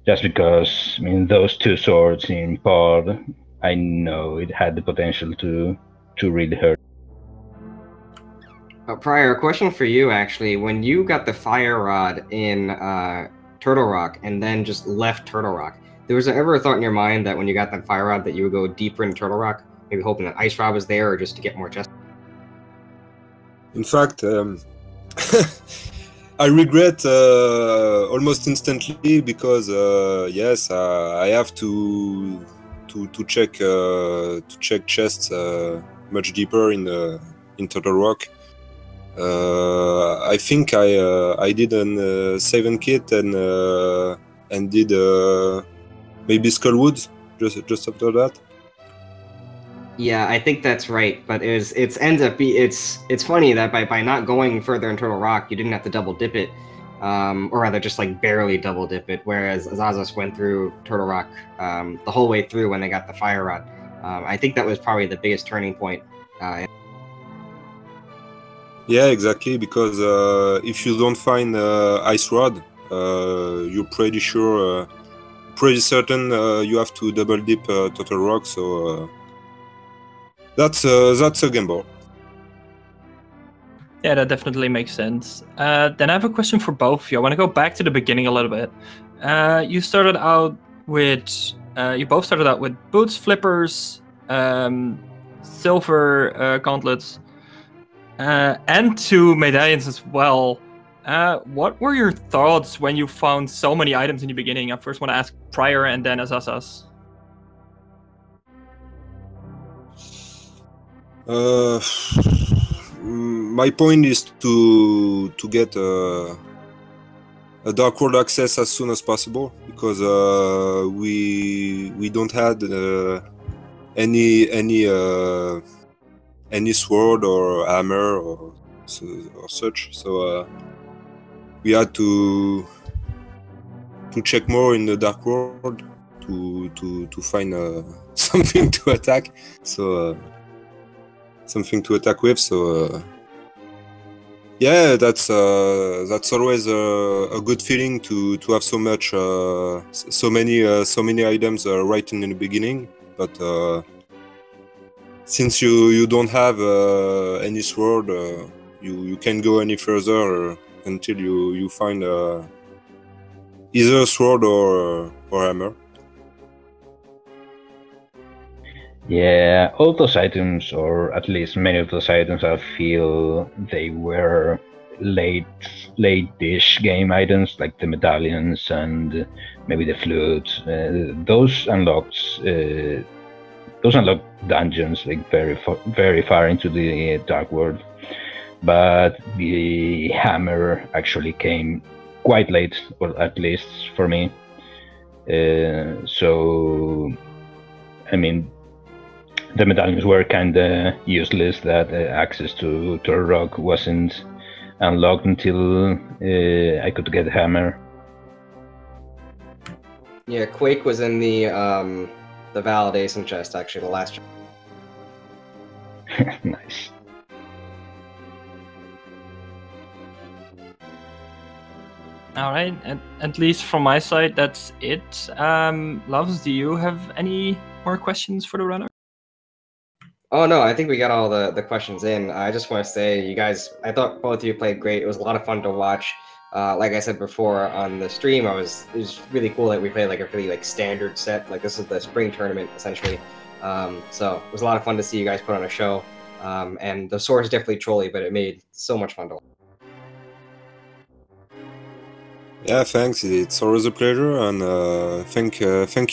Just because, I mean, those 2 swords in pod, I know it had the potential to really hurt. prior, a question for you actually. When you got the fire rod in Turtle Rock and then just left Turtle Rock, there was ever a thought in your mind that when you got that fire rod that you would go deeper into Turtle Rock, maybe hoping that ice rod was there or just to get more chest? In fact, I regret almost instantly because yes, I have to check chests much deeper in Turtle Rock. I think I did an 7 kit and did maybe Skullwoods just after that. Yeah, I think that's right. But it's funny that by not going further in Turtle Rock, you didn't have to double dip it, or rather just like barely double dip it. Whereas Asazas went through Turtle Rock the whole way through when they got the fire rod. I think that was probably the biggest turning point. Yeah, exactly. Because if you don't find ice rod, you're pretty sure, pretty certain you have to double dip Turtle Rock. So that's a gamble. Yeah, that definitely makes sense. Then I have a question for both of you. I want to go back to the beginning a little bit. You started out with, you both started out with boots, flippers, silver gauntlets, and 2 medallions as well. What were your thoughts when you found so many items in the beginning? I first want to ask prieR and then Asazas. My point is to get a Dark World access as soon as possible because we don't had any sword or hammer or such, so we had to check more in the Dark World to find something to attack. So something to attack with. So yeah, that's always a good feeling to have so much so many items right in the beginning. But since you don't have any sword, you can't go any further until you find either a sword or hammer. Yeah, all those items, or at least many of those items, I feel they were late-ish game items, like the medallions and maybe the flute. Those unlocked dungeons like very far into the Dark World. But the hammer actually came quite late, or at least for me. So, I mean, the medallions were kinda useless. That access to a rock wasn't unlocked until I could get a hammer. Yeah, Quake was in the validation chest, actually, the last chest. All right, at least from my side, that's it. Loves, do you have any more questions for the runner? Oh no, I think we got all the questions in. I just want to say, you guys, I thought both of you played great. It was a lot of fun to watch. Like I said before on the stream, it was really cool that we played like a really like standard set. Like this is the spring tournament essentially. So it was a lot of fun to see you guys put on a show. And the sword is definitely trolly, but it made so much fun to watch. Yeah, thanks. It's always a pleasure, and thank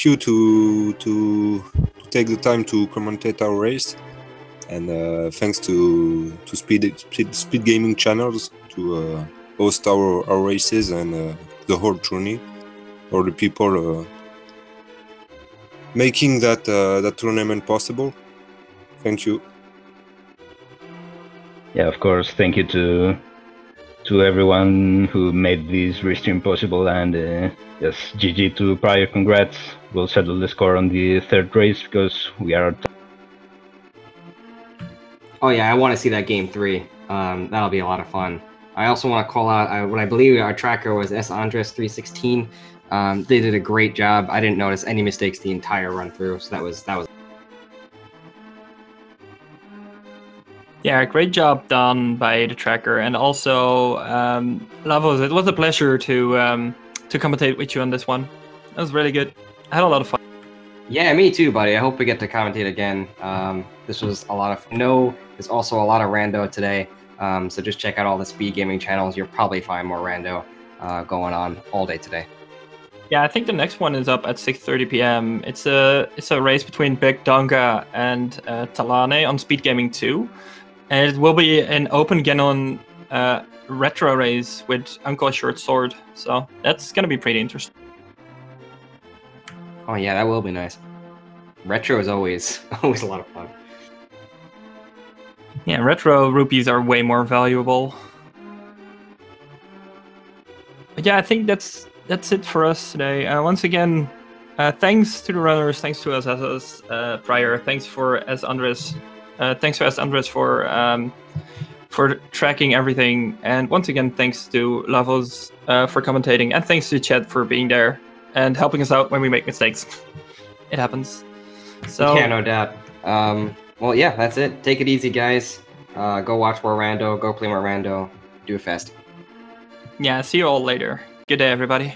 you to take the time to commentate our race, and thanks to Speed Gaming channels to host our races and the whole journey, or the people making that tournament possible. Thank you. Yeah, of course. Thank you to everyone who made this restream possible, and yes, GG to prieR. Congrats. We'll settle the score on the third race because we are. Oh yeah, I want to see that game 3. That'll be a lot of fun. I also want to call out what I believe our tracker was asazas316. They did a great job. I didn't notice any mistakes the entire run through, so that was. Yeah, great job done by the tracker, and also Lavos. It was a pleasure to commentate with you on this one. That was really good. I had a lot of fun. Yeah, me too, buddy. I hope we get to commentate again. This was a lot of. There's also a lot of rando today, so just check out all the Speed Gaming channels. You'll probably find more rando going on all day today. Yeah, I think the next one is up at 6:30 p.m. It's a race between Big Donga and Talane on Speed Gaming 2. And it will be an open Ganon retro race with Uncle Short Sword. So that's going to be pretty interesting. Oh yeah, that will be nice. Retro is always a lot of fun. Yeah, retro rupees are way more valuable. But yeah, I think that's it for us today. Once again, thanks to the runners, thanks to asazas, prieR, thanks for asAndres. Thanks to asAndres for tracking everything, and once again, thanks to Lavos for commentating, and thanks to Chet for being there and helping us out when we make mistakes. It happens. So yeah, no doubt. Well, yeah, that's it. Take it easy, guys. Go watch more rando. Go play more rando. Do it fast. Yeah, see you all later. Good day, everybody.